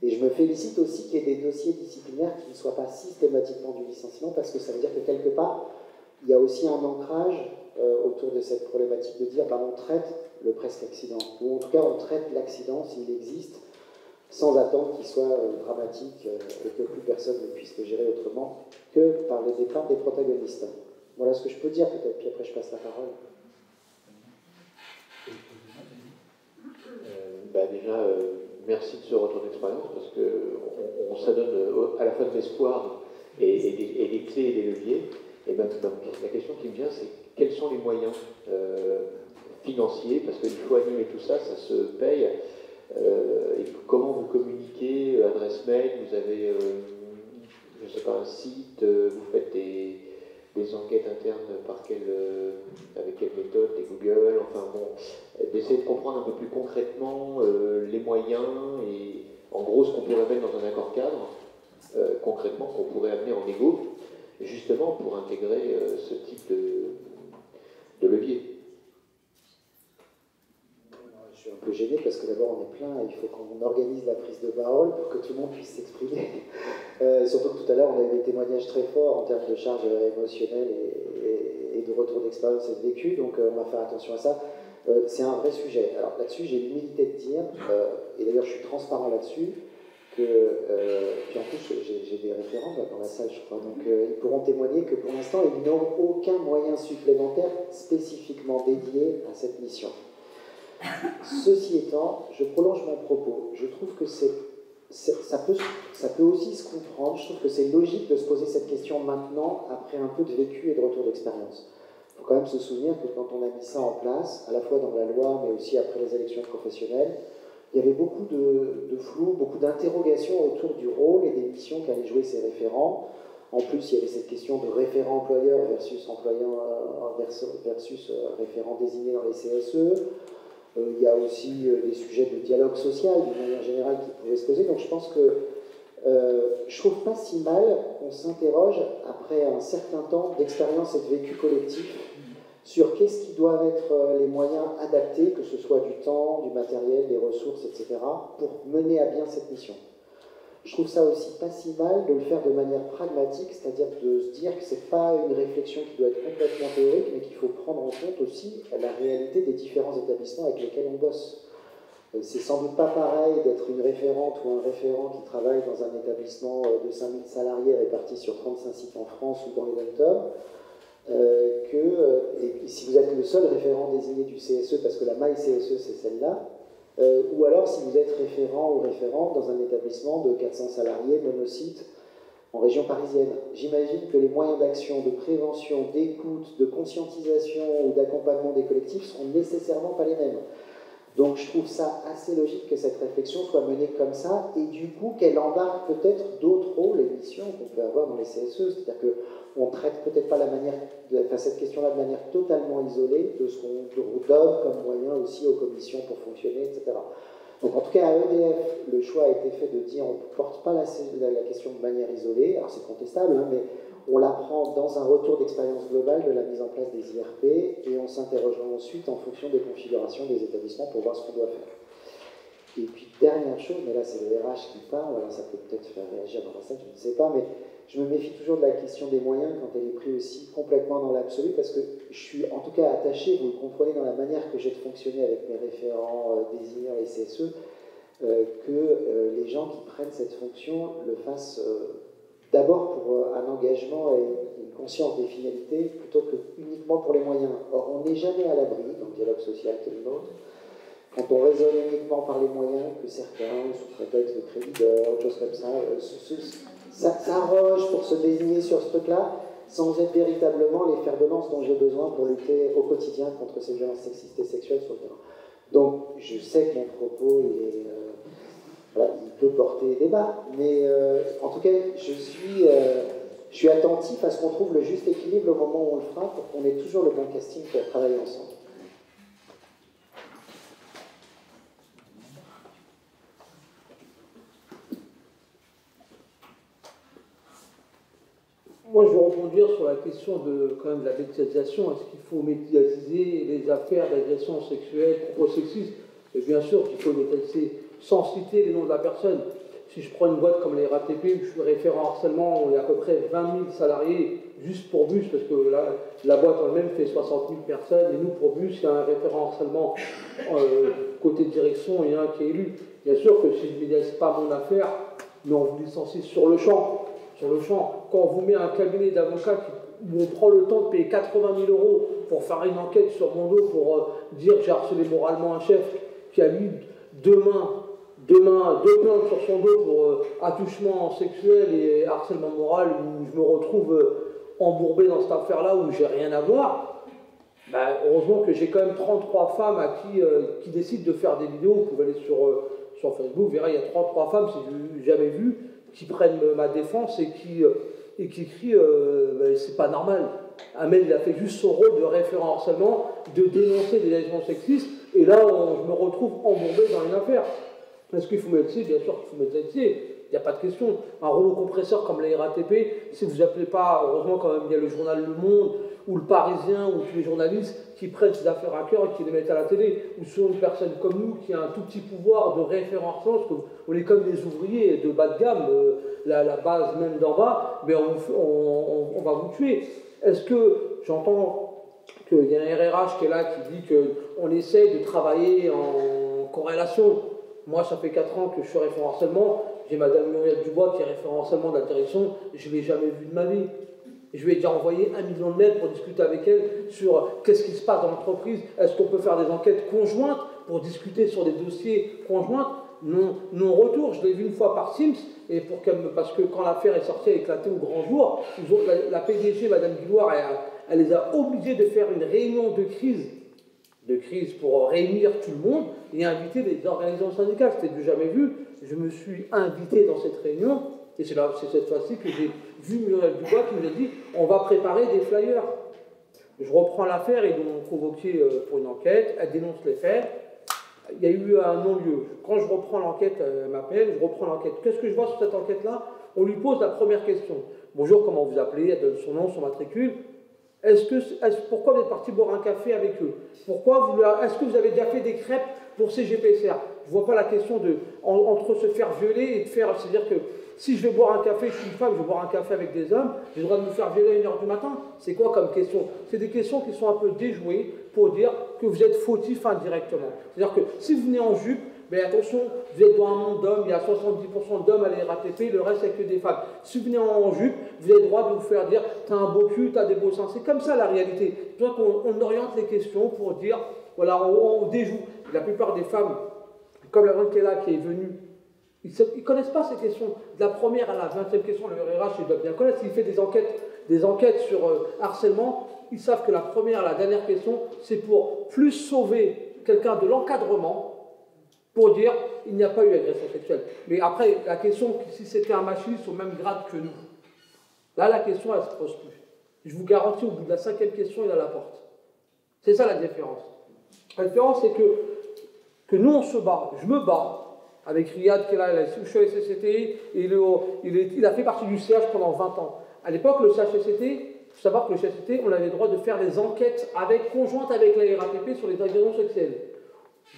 Et je me félicite aussi qu'il y ait des dossiers disciplinaires qui ne soient pas systématiquement du licenciement, parce que ça veut dire que quelque part, il y a aussi un ancrage autour de cette problématique de dire on traite le presque accident, ou en tout cas on traite l'accident s'il existe, sans attendre qu'il soit dramatique et que plus personne ne puisse le gérer autrement que par le départ des protagonistes. Voilà ce que je peux dire peut-être, puis après je passe la parole. Déjà, merci de ce retour d'expérience, parce que ça donne à la fois de l'espoir et des clés et des leviers. Et la question qui me vient, c'est quels sont les moyens financiers, parce qu'il faut animer tout ça, ça se paye. Et comment vous communiquez, adresse mail, vous avez, je ne sais pas, un site, vous faites des enquêtes internes avec quelle méthode, des Google, enfin bon, d'essayer de comprendre un peu plus concrètement les moyens et en gros ce qu'on pourrait mettre dans un accord cadre, concrètement qu'on pourrait amener en égo, justement pour intégrer ce type de levier. Je suis un peu gêné parce que d'abord on est plein et il faut qu'on organise la prise de parole pour que tout le monde puisse s'exprimer. Surtout que tout à l'heure on a eu des témoignages très forts en termes de charge émotionnelle et de retour d'expérience et de vécu, donc on va faire attention à ça. C'est un vrai sujet. Alors là-dessus j'ai l'humilité de dire, et d'ailleurs je suis transparent là-dessus, puis en plus j'ai des référents dans la salle je crois, donc ils pourront témoigner que pour l'instant ils n'ont aucun moyen supplémentaire spécifiquement dédié à cette mission. Ceci étant, je prolonge mon propos. Je trouve que c'est ça peut aussi se comprendre. Je trouve que c'est logique de se poser cette question maintenant, après un peu de vécu et de retour d'expérience. Il faut quand même se souvenir que quand on a mis ça en place, à la fois dans la loi, mais aussi après les élections professionnelles, il y avait beaucoup de flou, beaucoup d'interrogations autour du rôle et des missions qu'allaient jouer ces référents. En plus, il y avait cette question de référent employeur versus référent désigné dans les CSE. Il y a aussi des sujets de dialogue social, d'une manière générale, qui pouvaient se poser. Donc je pense que je trouve pas si mal qu'on s'interroge, après un certain temps d'expérience et de vécu collectif, sur qu'est-ce qui doivent être les moyens adaptés, que ce soit du temps, du matériel, des ressources, etc., pour mener à bien cette mission. Je trouve ça aussi pas si mal de le faire de manière pragmatique, c'est-à-dire de se dire que c'est pas une réflexion qui doit être complètement théorique, mais qu'il faut prendre en compte aussi la réalité des différents établissements avec lesquels on bosse. C'est sans doute pas pareil d'être une référente ou un référent qui travaille dans un établissement de 5000 salariés répartis sur 35 sites en France ou dans les dom-toms, et si vous êtes le seul référent désigné du CSE, parce que la maille CSE c'est celle-là, ou alors si vous êtes référent ou référente dans un établissement de 400 salariés, monosite, en région parisienne. J'imagine que les moyens d'action, de prévention, d'écoute, de conscientisation ou d'accompagnement des collectifs seront nécessairement pas les mêmes. Donc je trouve ça assez logique que cette réflexion soit menée comme ça, et du coup qu'elle embarque peut-être d'autres rôles et missions qu'on peut avoir dans les CSE, c'est-à-dire qu'on ne traite peut-être pas cette question-là de manière totalement isolée de ce qu'on donne comme moyen aussi aux commissions pour fonctionner, etc. Donc en tout cas à EDF, le choix a été fait de dire on ne porte pas la question de manière isolée, alors c'est contestable, hein, mais on la prend dans un retour d'expérience globale de la mise en place des IRP, et on s'interrogera ensuite en fonction des configurations des établissements pour voir ce qu'on doit faire. Et puis dernière chose, mais là c'est le RH qui parle, alors ça peut peut-être faire réagir dans la salle, je ne sais pas, mais je me méfie toujours de la question des moyens quand elle est prise aussi complètement dans l'absolu, parce que je suis en tout cas attaché, vous le comprenez dans la manière que j'ai de fonctionner avec mes référents désignés dans les CSE, que les gens qui prennent cette fonction le fassent d'abord pour un engagement et une conscience des finalités, plutôt que uniquement pour les moyens. Or, on n'est jamais à l'abri, dans le dialogue social qui est le nôtre, quand on raisonne uniquement par les moyens, que certains, sous prétexte de créditeurs, autre chose comme ça, s'arrogent pour se désigner sur ce truc-là, sans être véritablement les fers de lance dont j'ai besoin pour lutter au quotidien contre ces violences sexistes et sexuelles sur le terrain. Donc, je sais que mon propos, il peut porter débat, mais en tout cas, je suis attentif à ce qu'on trouve le juste équilibre au moment où on le fera, pour qu'on ait toujours le bon casting pour travailler ensemble. Moi, je veux rebondir sur la question de la médiatisation. Est-ce qu'il faut médiatiser les affaires d'agression sexuelle, propos sexistes? Et bien sûr qu'il faut médiatiser sans citer les noms de la personne. Si je prends une boîte comme la RATP, où je suis référent harcèlement, on est à peu près 20 000 salariés juste pour Bus, parce que là, la boîte en elle-même fait 60 000 personnes, et nous, pour Bus, il y a un référent harcèlement côté direction et un qui est élu. Bien sûr que si je ne médiatise pas mon affaire, mais on vous licencie sur le champ. Quand on vous met un cabinet d'avocats où on prend le temps de payer 80 000 € pour faire une enquête sur mon dos, pour dire que j'ai harcelé moralement un chef qui a mis deux plaintes sur son dos pour attouchement sexuel et harcèlement moral, où je me retrouve embourbé dans cette affaire-là où j'ai rien à voir, heureusement que j'ai quand même 33 femmes à qui décident de faire des vidéos. Vous pouvez aller sur Facebook, vous verrez, il y a 33 femmes, si je n'ai jamais vu, qui prennent ma défense et qui crient c'est pas normal. Amel, il a fait juste son rôle de référent harcèlement, de dénoncer des agressions sexistes, et là, je me retrouve embourbé dans une affaire. Est-ce qu'il faut médiatiser? Bien sûr qu'il faut médiatiser, il n'y a pas de question. Un rouleau compresseur comme la RATP, si vous n'appelez pas, heureusement quand même, il y a le journal Le Monde, ou Le Parisien, ou tous les journalistes qui prennent ces affaires à cœur et qui les mettent à la télé, ou sur une personne comme nous qui a un tout petit pouvoir de référencement, parce qu'on est comme des ouvriers de bas de gamme, la base même d'en bas, mais on va vous tuer. Est-ce que, j'entends qu'il y a un RRH qui est là, qui dit qu'on essaye de travailler en corrélation. Moi, ça fait 4 ans que je suis référent harcèlement, j'ai Madame Muriel Dubois qui est référent harcèlement de la direction, je ne l'ai jamais vue de ma vie. Je lui ai déjà envoyé 1 million de mails pour discuter avec elle sur qu'est-ce qui se passe dans l'entreprise, est-ce qu'on peut faire des enquêtes conjointes pour discuter sur des dossiers conjoints. non-retour. Je l'ai vu une fois par Sims, et parce que quand l'affaire est sortie, elle a éclaté au grand jour, la PDG, Madame Guilloire, elle les a obligés de faire une réunion de crise pour réunir tout le monde et inviter les organisations syndicales. C'était du jamais vu. Je me suis invité dans cette réunion, et c'est cette fois-ci que j'ai vu Muriel Dubois qui nous a dit « on va préparer des flyers ». Je reprends l'affaire, ils m'ont convoqué pour une enquête, elle dénonce les faits. Il y a eu un non-lieu. Quand je reprends l'enquête, elle m'appelle, je reprends l'enquête. Qu'est-ce que je vois sur cette enquête-là? On lui pose la première question. Bonjour, comment vous appelez? Elle donne son nom, son matricule. Pourquoi vous êtes parti boire un café avec eux? Est-ce que vous avez déjà fait des crêpes pour CGPSR? Je ne vois pas la question entre se faire violer et de faire... C'est-à-dire que si je vais boire un café, je suis une femme, je vais boire un café avec des hommes, j'ai le droit de me faire violer à 1h du matin? C'est quoi comme question? C'est des questions qui sont un peu déjouées pour dire que vous êtes fautif indirectement. C'est-à-dire que si vous venez en jupe, mais attention, vous êtes dans un monde d'hommes, il y a 70% d'hommes à la RATP, le reste c'est que des femmes. Si vous venez en jupe, vous avez le droit de vous faire dire t'as un beau cul, t'as des beaux seins. C'est comme ça la réalité. Donc on oriente les questions pour dire, voilà, on déjoue. La plupart des femmes, comme la qui est là, qui est venue, ils ne connaissent pas ces questions. De la première à la 20e question, le RH, ils doivent bien connaître. S'il fait des enquêtes sur harcèlement, ils savent que la première à la dernière question, c'est pour plus sauver quelqu'un de l'encadrement, pour dire il n'y a pas eu agression sexuelle. Mais après, la question, si c'était un machiniste au même grade que nous, là, la question, elle ne se pose plus. Je vous garantis, au bout de la 5e question, il est à la porte. C'est ça la différence. La différence, c'est que nous, on se bat. Je me bats avec Riyad, qui est là, je suis à la CCTI, et il a fait partie du CH pendant 20 ans. À l'époque, le CHSCT, il faut savoir que le CHSCT, on avait le droit de faire des enquêtes conjointes avec la RATP sur les agressions sexuelles.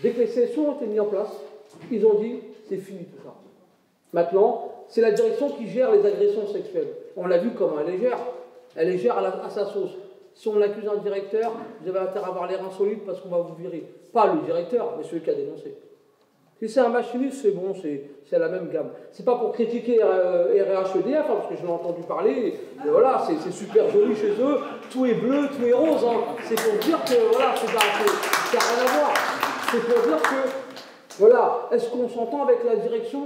Dès que les CSO ont été mis en place, ils ont dit c'est fini tout ça. Maintenant, c'est la direction qui gère les agressions sexuelles. On l'a vu comment elle les gère. Elle les gère à sa sauce. Si on accuse un directeur, vous avez intérêt à avoir les reins solides parce qu'on va vous virer. Pas le directeur, mais celui qui a dénoncé. Si c'est un machiniste, c'est bon, c'est la même gamme. C'est pas pour critiquer RHEDF, hein, parce que je l'ai entendu parler, mais voilà, c'est super joli chez eux, tout est bleu, tout est rose. Hein. C'est pour dire que, voilà, ça n'a rien à voir. C'est pour dire que, voilà, est-ce qu'on s'entend avec la direction?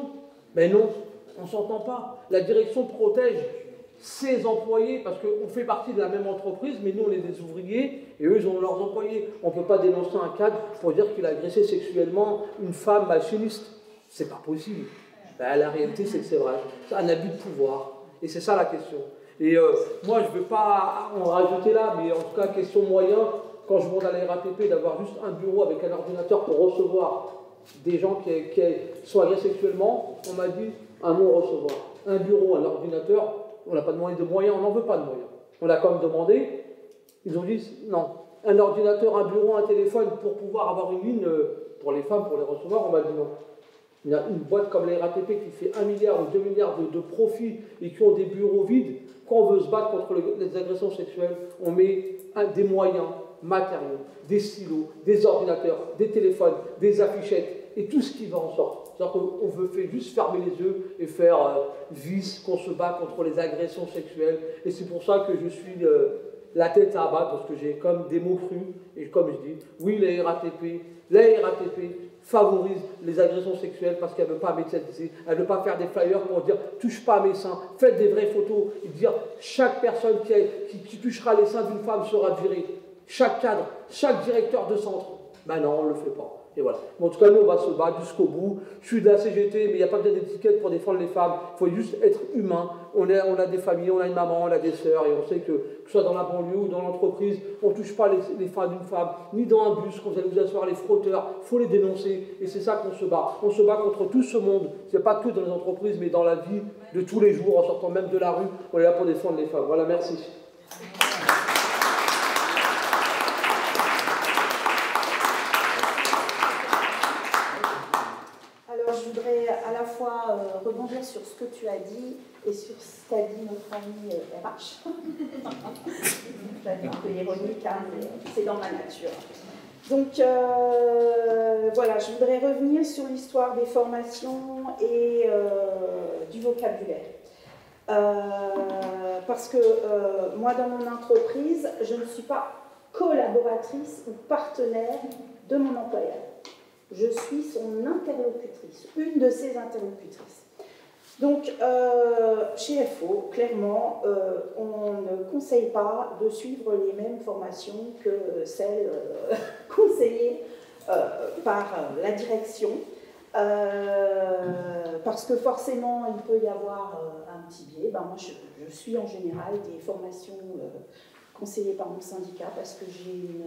Ben non, on ne s'entend pas. La direction protège ses employés, parce qu'on fait partie de la même entreprise, mais nous on est des ouvriers, et eux ils ont leurs employés. On ne peut pas dénoncer un cadre pour dire qu'il a agressé sexuellement une femme machiniste. C'est pas possible. Ben, la réalité c'est que c'est vrai. C'est un abus de pouvoir. Et c'est ça la question. Et moi je ne veux pas en rajouter là, mais en tout cas, question moyen, quand je monte à la RATP, d'avoir juste un bureau avec un ordinateur pour recevoir des gens qui sont agressés sexuellement, on m'a dit un non-recevoir. Un bureau, un ordinateur, on n'a pas demandé de moyens, on n'en veut pas de moyens. On l'a quand même demandé, ils ont dit non. Un ordinateur, un bureau, un téléphone pour pouvoir avoir une ligne pour les femmes, pour les recevoir, on m'a dit non. Il y a une boîte comme la RATP qui fait 1 milliard ou 2 milliards de profits et qui ont des bureaux vides. Quand on veut se battre contre les agressions sexuelles, on met des moyens matériaux, des stylos, des ordinateurs, des téléphones, des affichettes et tout ce qui va en sorte. C'est-à-dire qu'on veut juste fermer les yeux et faire vice qu'on se bat contre les agressions sexuelles. Et c'est pour ça que je suis la tête à abattre, parce que j'ai comme des mots crus. Et comme je dis, oui, la RATP favorise les agressions sexuelles parce qu'elle ne veut pas médiatiser, elle ne veut pas faire des flyers pour dire « touche pas à mes seins », faites des vraies photos et dire « chaque personne qui touchera les seins d'une femme sera virée ». Chaque cadre, chaque directeur de centre. Ben non, on ne le fait pas. Et voilà. Mais en tout cas, nous, on va se battre jusqu'au bout. Je suis de la CGT, mais il n'y a pas besoin d'étiquette pour défendre les femmes. Il faut juste être humain. On a des familles, on a une maman, on a des sœurs, et on sait que ce soit dans la banlieue ou dans l'entreprise, on ne touche pas les femmes d'une femme, ni dans un bus, quand vous allez vous asseoir les frotteurs. Il faut les dénoncer. Et c'est ça qu'on se bat. On se bat contre tout ce monde. Ce n'est pas que dans les entreprises, mais dans la vie de tous les jours, en sortant même de la rue. On est là pour défendre les femmes. Voilà, merci. Je voudrais à la fois rebondir sur ce que tu as dit et sur ce qu'a dit notre ami RH. C'est un peu ironique, hein, mais c'est dans ma nature. Donc voilà, je voudrais revenir sur l'histoire des formations et du vocabulaire. Parce que moi, dans mon entreprise, je ne suis pas collaboratrice ou partenaire de mon employeur. Je suis son interlocutrice, une de ses interlocutrices. Donc, chez FO, clairement, on ne conseille pas de suivre les mêmes formations que celles conseillées par la direction, parce que forcément, il peut y avoir un petit biais. Ben, moi, je suis en général des formations conseillées par mon syndicat, parce que j'ai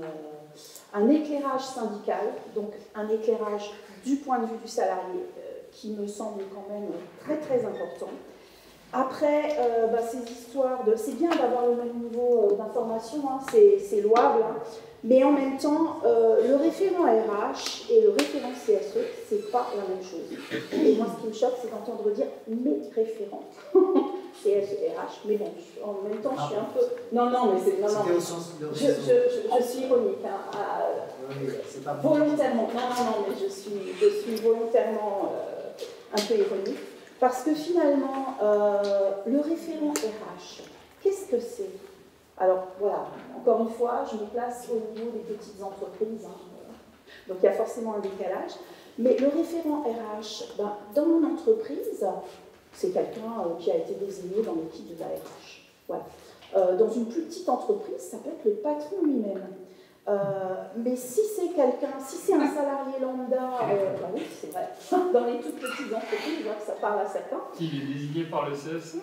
un éclairage syndical, donc un éclairage du point de vue du salarié, qui me semble quand même très très important. Après, ces histoires de... C'est bien d'avoir le même niveau d'information, hein, c'est louable, hein, mais en même temps, le référent RH et le référent CSE, c'est pas la même chose. Et moi, ce qui me choque, c'est d'entendre dire « mes référents ». CSE, RH, mais bon, en même temps, je suis un peu... Non, mais c'est... Non, au sens de je suis ironique, hein, c'est pas volontairement. Non, mais je suis volontairement un peu ironique, parce que finalement, le référent RH, qu'est-ce que c'est? Alors voilà, encore une fois, je me place au niveau des petites entreprises, hein, donc il y a forcément un décalage, mais le référent RH, dans mon entreprise, c'est quelqu'un qui a été désigné dans l'équipe de la RH. Voilà. Dans une plus petite entreprise, ça peut être le patron lui-même. Mais si c'est quelqu'un, si c'est un salarié lambda, oui, c'est vrai, dans les toutes petites entreprises, ça parle à certains. Il est désigné par le CSE?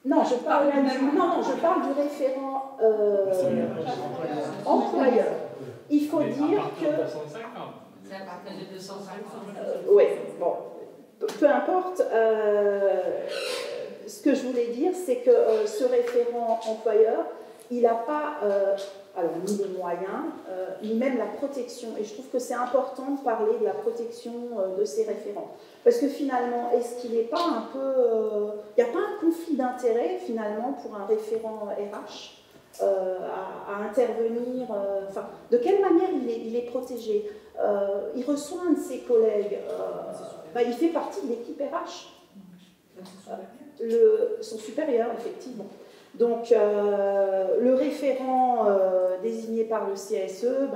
Non, je parle du référent employeur. Il faut dire que... C'est à partir de 250. Oui, bon, peu importe. Ce que je voulais dire, c'est que ce référent employeur, il n'a pas ni les moyens, ni même la protection. Et je trouve que c'est important de parler de la protection de ces référents. Parce que finalement, est-ce qu'il n'est pas un peu... Il n'y a pas un conflit d'intérêt, finalement, pour un référent RH à intervenir de quelle manière il est protégé? Il reçoit un de ses collègues, il fait partie de l'équipe RH. Son supérieur, effectivement. Donc, le référent désigné par le CSE,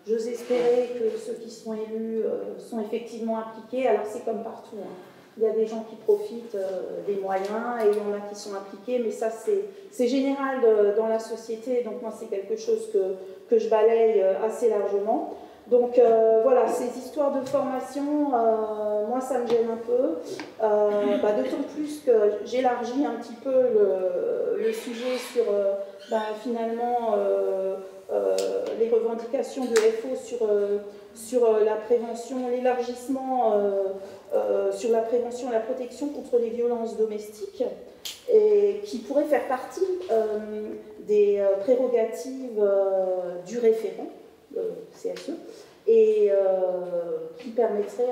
j'ose espérer que ceux qui sont élus sont effectivement impliqués. Alors, c'est comme partout, hein. Il y a des gens qui profitent des moyens et il y en a qui sont impliqués, mais ça, c'est général dans la société. Donc, moi, c'est quelque chose que je balaye assez largement. Donc voilà, ces histoires de formation, moi ça me gêne un peu, d'autant plus que j'élargis un petit peu le sujet sur finalement les revendications de FO sur la prévention, l'élargissement sur la prévention et la protection contre les violences domestiques, et qui pourrait faire partie des prérogatives du référent. CSE, et qui permettrait,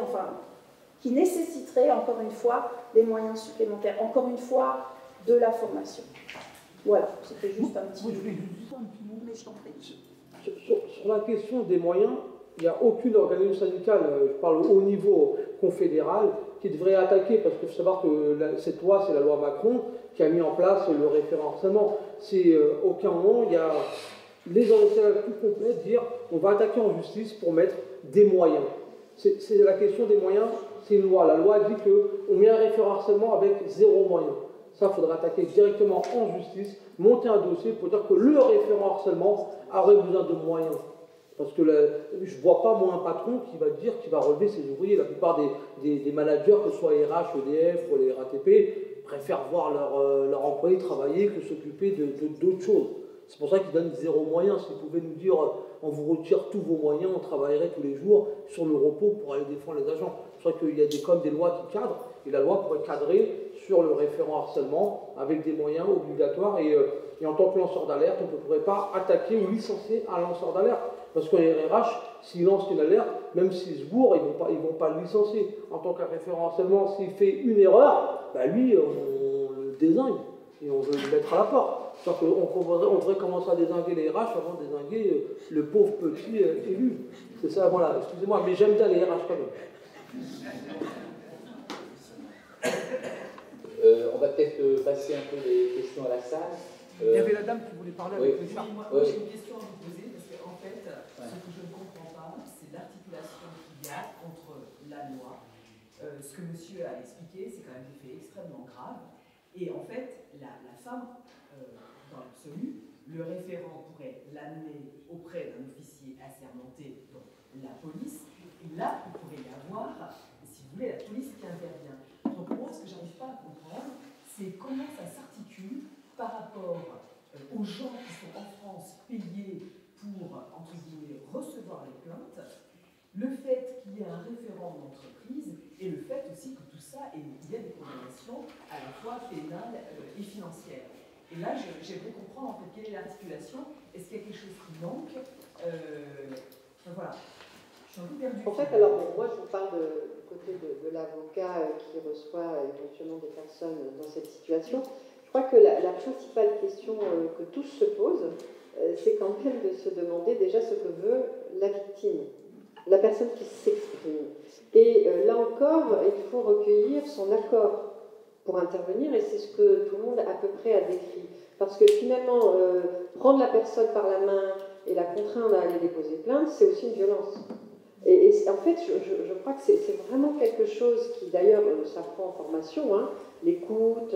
qui nécessiterait encore une fois des moyens supplémentaires, encore une fois de la formation. Voilà, c'était juste un petit mot, mais je t'en prie. Sur la question des moyens, il n'y a aucune organisation syndicale, je parle au niveau confédéral, qui devrait attaquer, parce qu'il faut savoir que cette loi, c'est la loi Macron, qui a mis en place le référent harcèlement. C'est aucun moment, il y a les organisations plus complètes dire on va attaquer en justice pour mettre des moyens. C'est la question des moyens, c'est une loi. La loi dit qu'on met un référent harcèlement avec 0 moyen. Ça, il faudra attaquer directement en justice, monter un dossier pour dire que le référent harcèlement aurait besoin de moyens. Parce que je ne vois pas, moi, un patron qui va dire qu'il va relever ses ouvriers. La plupart des managers, que ce soit RH, EDF ou les RATP, préfèrent voir leur employé travailler que s'occuper d'autres choses. C'est pour ça qu'ils donnent 0 moyens. S'ils pouvaient nous dire on vous retire tous vos moyens, on travaillerait tous les jours sur le repos pour aller défendre les agents. C'est vrai qu'il y a comme des lois qui cadrent, et la loi pourrait cadrer sur le référent harcèlement avec des moyens obligatoires. Et en tant que lanceur d'alerte, on ne pourrait pas attaquer ou licencier un lanceur d'alerte. Parce qu'un RH, s'il lance une alerte, même s'il se bourre, ils ne vont pas le licencier. En tant que référent harcèlement, s'il fait une erreur, lui, on le dézingue et on veut le mettre à la porte. On devrait commencer à dézinguer les RH avant de dézinguer le pauvre petit élu. C'est ça, voilà, excusez-moi, mais j'aime bien les RH quand même. On va peut-être passer un peu les questions à la salle. Il y avait la dame qui voulait parler avec Oui, moi j'ai une question à vous poser, parce qu'en fait, ce que je ne comprends pas, c'est l'articulation qu'il y a entre loi. Ce que monsieur a expliqué, c'est quand même des faits extrêmement graves. Et en fait, la femme, dans l'absolu, le référent pourrait l'amener auprès d'un officier assermenté, donc la police, et là, il pourrait y avoir, si vous voulez, la police qui intervient. Donc moi, ce que je n'arrive pas à comprendre, c'est comment ça s'articule par rapport aux gens qui sont en France payés pour, entre guillemets, recevoir les plaintes, le fait qu'il y ait un référent d'entreprise et le fait aussi que tout ça, il y a des condamnations à la fois pénales et financières. Et là, j'aimerais comprendre en fait quelle est l'articulation. Est-ce qu'il y a quelque chose qui manque voilà. Je suis un peu perdue. En fait, alors moi, je vous parle du côté de l'avocat qui reçoit éventuellement des personnes dans cette situation. Je crois que la principale question que tous se posent, c'est quand même de se demander déjà ce que veut la victime, la personne qui s'exprime. Et là encore, il faut recueillir son accord pour intervenir, et c'est ce que tout le monde à peu près a décrit. Parce que finalement, prendre la personne par la main et la contraindre à aller déposer plainte, c'est aussi une violence. Et en fait, je crois que c'est vraiment quelque chose qui, d'ailleurs, ça prend en formation, hein, l'écoute,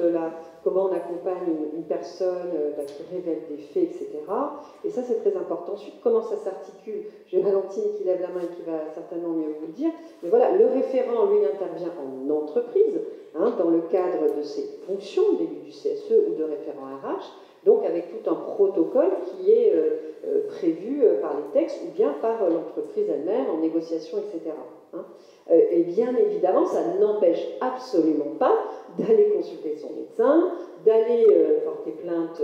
comment on accompagne une personne qui révèle des faits, etc. Et ça, c'est très important. Ensuite, comment ça s'articule? J'ai Valentine qui lève la main et qui va certainement mieux vous le dire. Mais voilà, le référent, lui, intervient en entreprise, hein, dans le cadre de ses fonctions, d'élu du CSE ou de référent RH, donc avec tout un protocole qui est prévu par les textes ou bien par l'entreprise elle-même en négociation, etc. Hein. Et bien évidemment, ça n'empêche absolument pas d'aller consulter son médecin, d'aller porter plainte,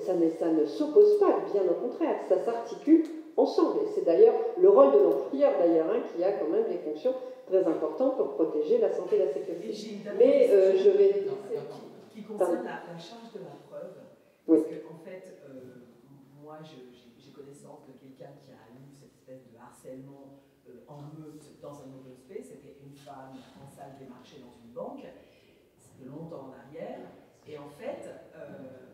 ça ne s'oppose pas, bien au contraire, ça s'articule ensemble. Et c'est d'ailleurs le rôle de l'employeur, d'ailleurs, hein, qui a quand même des fonctions très importantes pour protéger la santé et la sécurité. Mais je vais... Qui concerne la charge de la preuve. Oui. Parce que, en fait, moi, j'ai connaissance de quelqu'un qui a eu cette espèce de harcèlement en meute dans un open space. C'était une femme en salle des marchés dans une banque. C'était longtemps en arrière. Et en fait,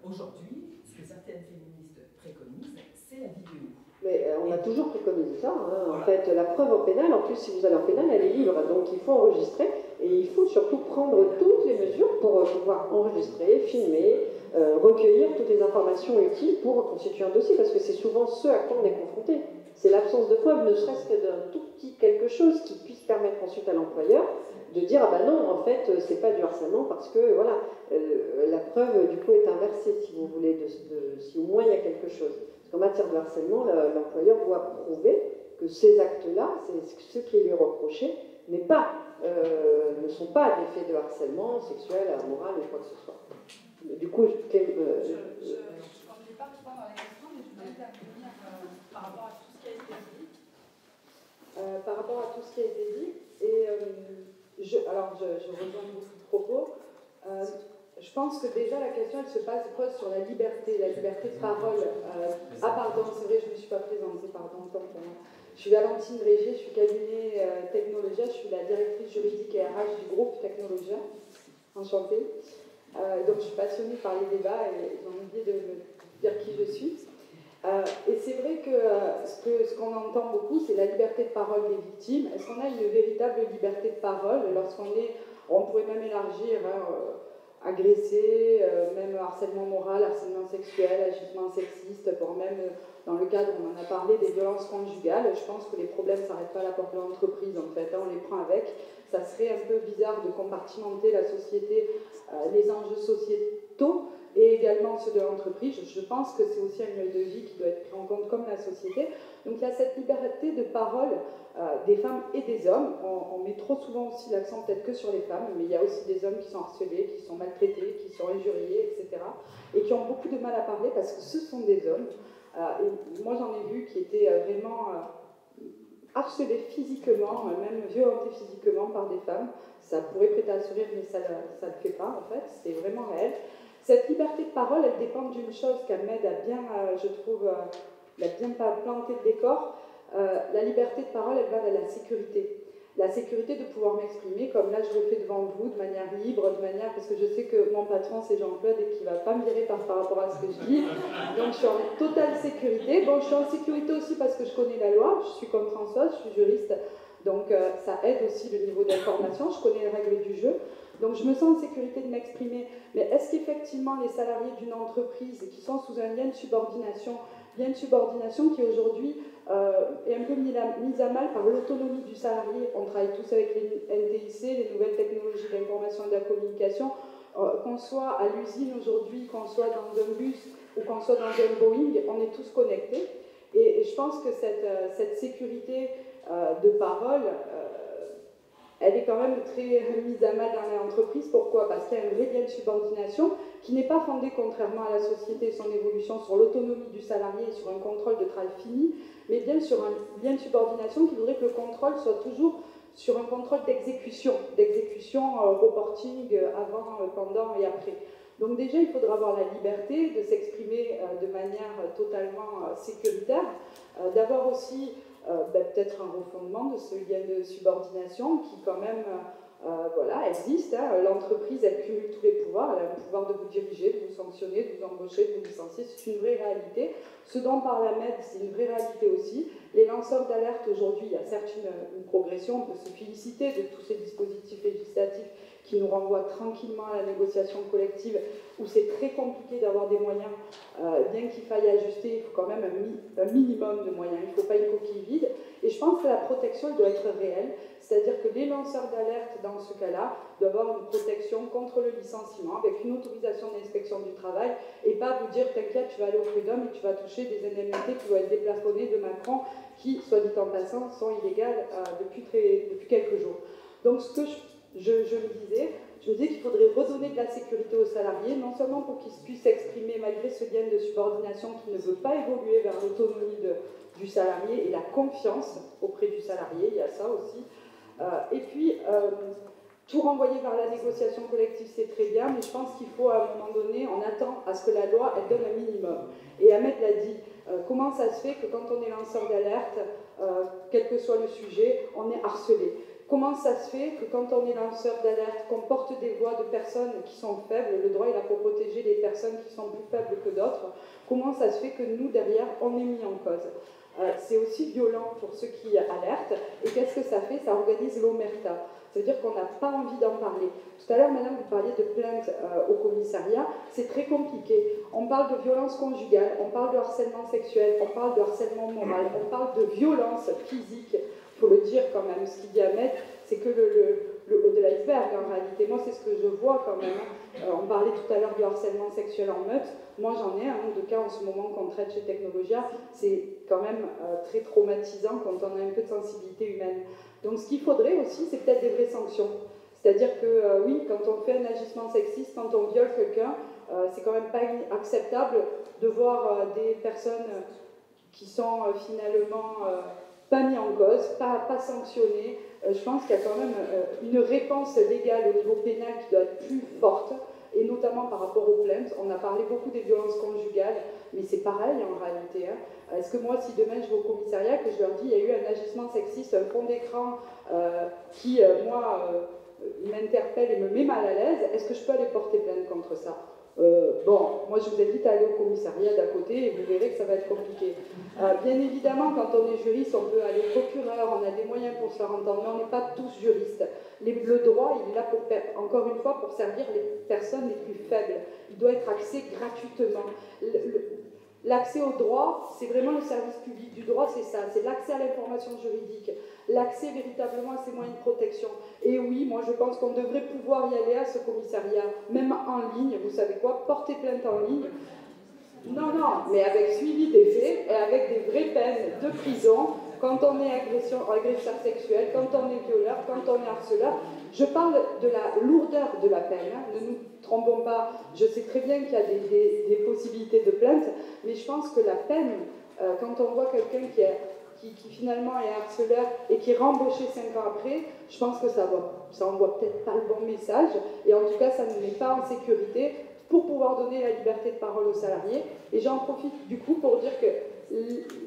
aujourd'hui, ce que certaines féministes préconisent, c'est la vidéo. Mais on a toujours préconisé ça. Hein. Voilà. En fait, la preuve en pénal, en plus, si vous allez en pénal, elle est libre. Donc, il faut enregistrer. Et il faut surtout prendre toutes les mesures pour pouvoir enregistrer, filmer, recueillir toutes les informations utiles pour constituer un dossier, parce que c'est souvent ce à quoi on est confronté. C'est l'absence de preuve, ne serait-ce que d'un tout petit quelque chose qui puisse permettre ensuite à l'employeur de dire ah ben non, en fait, c'est pas du harcèlement parce que voilà, la preuve du coup est inversée, si vous voulez, si au moins il y a quelque chose. Parce qu'en matière de harcèlement, l'employeur doit prouver que ces actes-là, ce qui est lui reproché, ne sont pas des faits de harcèlement sexuel, moral ou quoi que ce soit. Du coup, je ne connais pas trop dans les questions, mais je voulais intervenir par rapport à tout ce qui a été dit. Par rapport à tout ce qui a été dit, et je rejoins beaucoup de propos. Je pense que déjà la question elle se pose sur la liberté de parole. Pardon, c'est vrai, je ne me suis pas présentée, pardon, tant pour moi. Je suis Valentine Régier, je suis cabinet Technologia, je suis la directrice juridique et RH du groupe Technologia. Enchantée. Donc je suis passionnée par les débats et j'ai envie de me dire qui je suis. Et c'est vrai que ce qu'on entend beaucoup, c'est la liberté de parole des victimes. Est-ce qu'on a une véritable liberté de parole on pourrait même élargir, agressé, même harcèlement moral, harcèlement sexuel, agissement sexiste, voire même dans le cadre, on en a parlé, des violences conjugales. Je pense que les problèmes ne s'arrêtent pas à la porte de l'entreprise, en fait, on les prend avec. Ça serait un peu bizarre de compartimenter la société, les enjeux sociétaux, et également ceux de l'entreprise. Je pense que c'est aussi un lieu de vie qui doit être pris en compte comme la société. Donc il y a cette liberté de parole des femmes et des hommes. On met trop souvent aussi l'accent peut-être que sur les femmes, mais il y a aussi des hommes qui sont harcelés, qui sont maltraités, qui sont injuriés, etc. Et qui ont beaucoup de mal à parler parce que ce sont des hommes. Et moi j'en ai vu qui étaient vraiment harcelés physiquement, même violentés physiquement par des femmes. Ça pourrait prêter à sourire, mais ça ne le fait pas en fait, c'est vraiment réel. Cette liberté de parole, elle dépend d'une chose qu'Ahmed a bien, je trouve, il a bien planté le décor. La liberté de parole, elle va de la sécurité. La sécurité de pouvoir m'exprimer, comme là je le fais devant vous, de manière libre, parce que je sais que mon patron c'est Jean-Claude et qu'il ne va pas me virer par rapport à ce que je dis. Donc je suis en totale sécurité. Bon, je suis en sécurité aussi parce que je connais la loi, je suis comme Françoise, je suis juriste. Donc ça aide aussi le niveau d'information, je connais les règles du jeu. Donc je me sens en sécurité de m'exprimer. Mais est-ce qu'effectivement les salariés d'une entreprise qui sont sous un lien de subordination qui aujourd'hui est un peu mise à mal par l'autonomie du salarié. On travaille tous avec les NTIC, les nouvelles technologies de l'information et de la communication. Qu'on soit à l'usine aujourd'hui, qu'on soit dans un bus ou qu'on soit dans un Boeing, on est tous connectés. Et je pense que cette sécurité de parole, elle est quand même très mise à mal dans l'entreprise. Pourquoi? Parce qu'il y a un vrai lien de subordination qui n'est pas fondé, contrairement à la société et son évolution, sur l'autonomie du salarié et sur un contrôle de travail fini, mais bien sur un lien de subordination qui voudrait que le contrôle soit toujours sur un contrôle d'exécution, reporting avant, pendant et après. Donc déjà, il faudra avoir la liberté de s'exprimer de manière totalement sécuritaire, d'avoir aussi peut-être un refondement de ce lien de subordination qui quand même existe. L'entreprise, elle cumule tous les pouvoirs, elle a le pouvoir de vous diriger, de vous sanctionner, de vous embaucher, de vous licencier, c'est une vraie réalité. Ce dont parle Ahmed, c'est une vraie réalité aussi. Les lanceurs d'alerte aujourd'hui, il y a certes une progression, on peut se féliciter de tous ces dispositifs législatifs qui nous renvoient tranquillement à la négociation collective, où c'est très compliqué d'avoir des moyens, bien qu'il faille ajuster, il faut quand même un minimum de moyens, il ne faut pas une coquille vide. Et je pense que la protection elle doit être réelle, c'est-à-dire que les lanceurs d'alerte, dans ce cas-là, doivent avoir une protection contre le licenciement, avec une autorisation d'inspection du travail, et pas vous dire, t'inquiète, tu vas aller au prud'homme et tu vas toucher des indemnités qui vont être déplafonnées de Macron, qui, soit dit en passant, sont illégales depuis quelques jours. Donc ce que je me disais qu'il faudrait redonner de la sécurité aux salariés, non seulement pour qu'ils puissent s'exprimer malgré ce lien de subordination qui ne veut pas évoluer vers l'autonomie du salarié et la confiance auprès du salarié, il y a ça aussi. Et puis, tout renvoyer vers la négociation collective, c'est très bien, mais je pense qu'il faut, à un moment donné, on attend à ce que la loi, elle donne un minimum. Et Ahmed l'a dit, comment ça se fait que quand on est lanceur d'alerte, quel que soit le sujet, on est harcelé? Comment ça se fait que quand on est lanceur d'alerte, qu'on porte des voix de personnes qui sont faibles, le droit est là pour protéger les personnes qui sont plus faibles que d'autres, comment ça se fait que nous, derrière, on est mis en cause? C'est aussi violent pour ceux qui alertent. Et qu'est-ce que ça fait? Ça organise l'omerta. C'est-à-dire qu'on n'a pas envie d'en parler. Tout à l'heure, madame, vous parliez de plainte au commissariat. C'est très compliqué. On parle de violence conjugale, on parle de harcèlement sexuel, on parle de harcèlement moral, on parle de violence physique. Il faut le dire quand même. Ce qu'il dit Ahmed, c'est que le haut de l'iceberg, en réalité. Moi, c'est ce que je vois quand même. On parlait tout à l'heure du harcèlement sexuel en meute. Moi, j'en ai un nombre de cas en ce moment qu'on traite chez Technologia. C'est quand même très traumatisant quand on a un peu de sensibilité humaine. Donc, ce qu'il faudrait aussi, c'est peut-être des vraies sanctions. C'est-à-dire que, oui, quand on fait un agissement sexiste, quand on viole quelqu'un, c'est quand même pas acceptable de voir des personnes qui sont finalement pas mis en cause, pas sanctionnées. Je pense qu'il y a quand même une réponse légale au niveau pénal qui doit être plus forte, et notamment par rapport aux plaintes. On a parlé beaucoup des violences conjugales, mais c'est pareil en réalité. Est-ce que moi, si demain je vais au commissariat, que je leur dis il y a eu un agissement sexiste, un fond d'écran qui, m'interpelle et me met mal à l'aise, est-ce que je peux aller porter plainte contre ça? Moi je vous invite à aller au commissariat d'à côté et vous verrez que ça va être compliqué. Bien évidemment, quand on est juriste, on peut aller procureur, on a des moyens pour se faire entendre, mais on n'est pas tous juristes. Le droit, il est là pour, encore une fois, pour servir les personnes les plus faibles. Il doit être accès gratuitement. L'accès au droit, c'est vraiment le service public du droit, c'est ça, c'est l'accès à l'information juridique, l'accès véritablement à ces moyens de protection. Et oui, moi je pense qu'on devrait pouvoir y aller à ce commissariat, même en ligne, vous savez quoi, porter plainte en ligne. Non, mais avec suivi des faits et avec des vraies peines de prison, quand on est agresseur sexuel, quand on est violeur, quand on est harceleur. Je parle de la lourdeur de la peine, ne nous trompons pas, je sais très bien qu'il y a des possibilités de plainte, mais je pense que la peine, quand on voit quelqu'un qui finalement est harceleur et qui est rembauché 5 ans après, je pense que ça envoie peut-être pas le bon message, et en tout cas ça ne met pas en sécurité pour pouvoir donner la liberté de parole aux salariés. Et j'en profite du coup pour dire que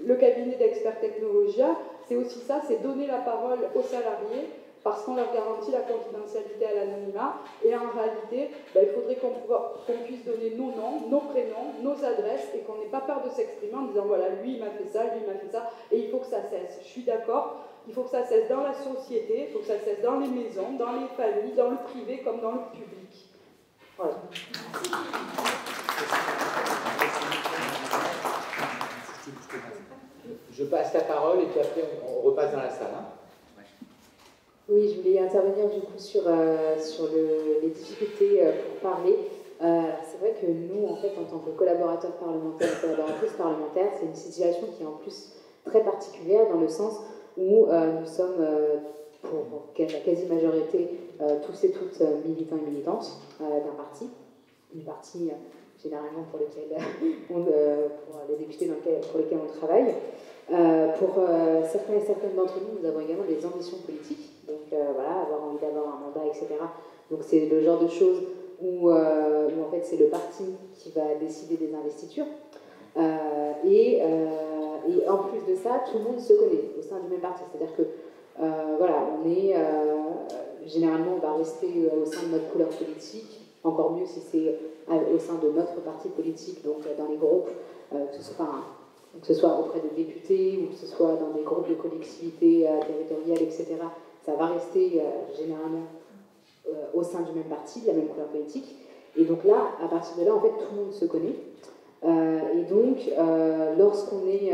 le cabinet d'experts Technologia, c'est aussi ça, c'est donner la parole aux salariés, parce qu'on leur garantit la confidentialité à l'anonymat, et en réalité, il faudrait qu'on puisse donner nos noms, nos prénoms, nos adresses, et qu'on n'ait pas peur de s'exprimer en disant voilà, lui il m'a fait ça, lui il m'a fait ça, et il faut que ça cesse. Je suis d'accord, Il faut que ça cesse dans la société, il faut que ça cesse dans les maisons, dans les familles, dans le privé comme dans le public. Voilà. Je passe la parole et puis après on repasse dans la salle. Hein. Oui, je voulais intervenir du coup sur les difficultés pour parler. C'est vrai que nous, en fait, en tant que collaborateurs parlementaires et collaboratrices parlementaires, c'est une situation qui est en plus très particulière dans le sens où nous sommes, pour la quasi-majorité, tous et toutes militants et militantes d'un parti, généralement pour lequel pour les députés pour lesquels on travaille. Pour certains et certaines d'entre nous avons également des ambitions politiques, donc voilà, avoir envie d'avoir un mandat, etc. Donc c'est le genre de choses où en fait c'est le parti qui va décider des investitures. Et en plus de ça, tout le monde se connaît au sein du même parti. C'est-à-dire que voilà, on est généralement on va rester au sein de notre couleur politique, encore mieux si c'est au sein de notre parti politique, donc dans les groupes, que ce soit auprès de députés ou que ce soit dans des groupes de collectivités territoriales, etc. Ça va rester généralement au sein du même parti, de la même couleur politique. Et donc là, à partir de là, en fait, tout le monde se connaît. Et donc, lorsqu'on est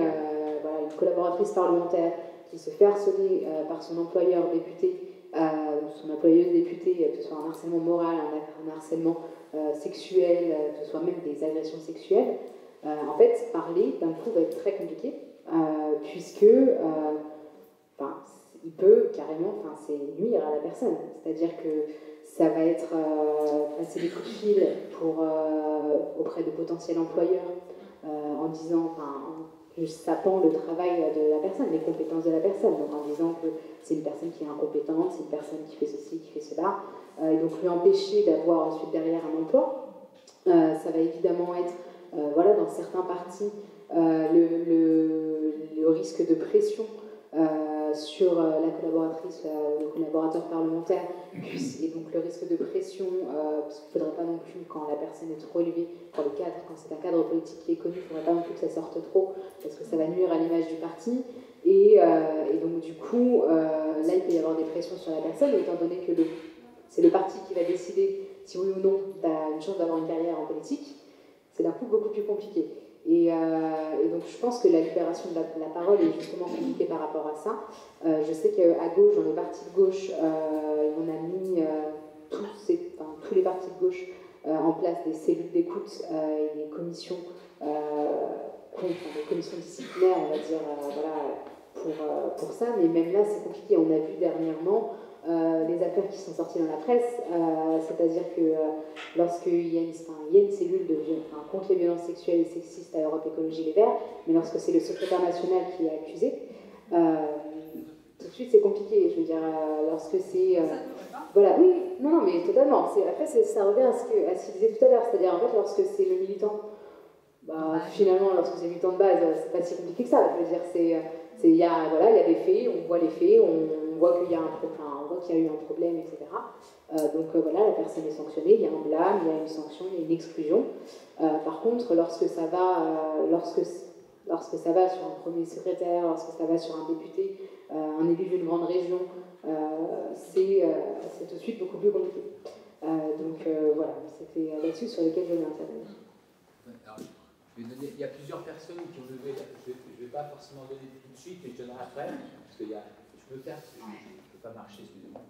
voilà, une collaboratrice parlementaire qui se fait harceler par son employeur député, son employeuse députée, que ce soit un harcèlement moral, un harcèlement sexuel, que ce soit même des agressions sexuelles, en fait, parler d'un coup va être très compliqué, puisque il peut carrément nuire à la personne. C'est-à-dire que ça va être passer des coups de fil auprès de potentiels employeurs en disant, juste sapant le travail de la personne, les compétences de la personne, donc en disant que c'est une personne qui est incompétente, c'est une personne qui fait ceci, qui fait cela, et donc lui empêcher d'avoir ensuite derrière un emploi. Ça va évidemment être, voilà, dans certains partis, le risque de pression sur la collaboratrice, le collaborateur parlementaire, et donc le risque de pression, parce qu'il ne faudrait pas non plus, quand la personne est trop élevée, quand c'est un cadre politique qui est connu, il ne faudrait pas non plus que ça sorte trop, parce que ça va nuire à l'image du parti, et donc du coup, là il peut y avoir des pressions sur la personne, étant donné que c'est le parti qui va décider si oui ou non tu as une chance d'avoir une carrière en politique, c'est d'un coup beaucoup plus compliqué. Et donc je pense que la libération de la parole est justement compliquée par rapport à ça. Je sais qu'à gauche, dans les partis de gauche, on a mis tous les partis de gauche en place des cellules d'écoute et des commissions, des commissions disciplinaires, on va dire, voilà, pour ça. Mais même là, c'est compliqué. On a vu dernièrement les affaires qui sont sorties dans la presse, c'est-à-dire que lorsqu'il y a une cellule contre les violences sexuelles et sexistes à Europe Écologie Les Verts, mais lorsque c'est le secrétaire national qui est accusé, tout de suite c'est compliqué. Je veux dire, lorsque c'est... voilà, oui, non, mais totalement. Après, ça revient à ce qu'il disait tout à l'heure, c'est-à-dire en fait, lorsque c'est le militant, finalement, lorsque c'est le militant de base, c'est pas si compliqué que ça. Je veux dire, il y a des faits, on voit les faits, on voit qu'il y a eu un problème, etc. Donc voilà, la personne est sanctionnée, il y a un blâme, il y a une sanction, il y a une exclusion. Par contre, lorsque ça va sur un premier secrétaire, lorsque ça va sur un député, un élu d'une grande région, c'est tout de suite beaucoup plus compliqué. Donc voilà, c'était là-dessus sur lequel je voulais intervenir. Il y a plusieurs personnes qui ont levé, je ne vais pas forcément donner tout de suite, mais je donnerai après, parce que je peux pas marcher, excusez-moi.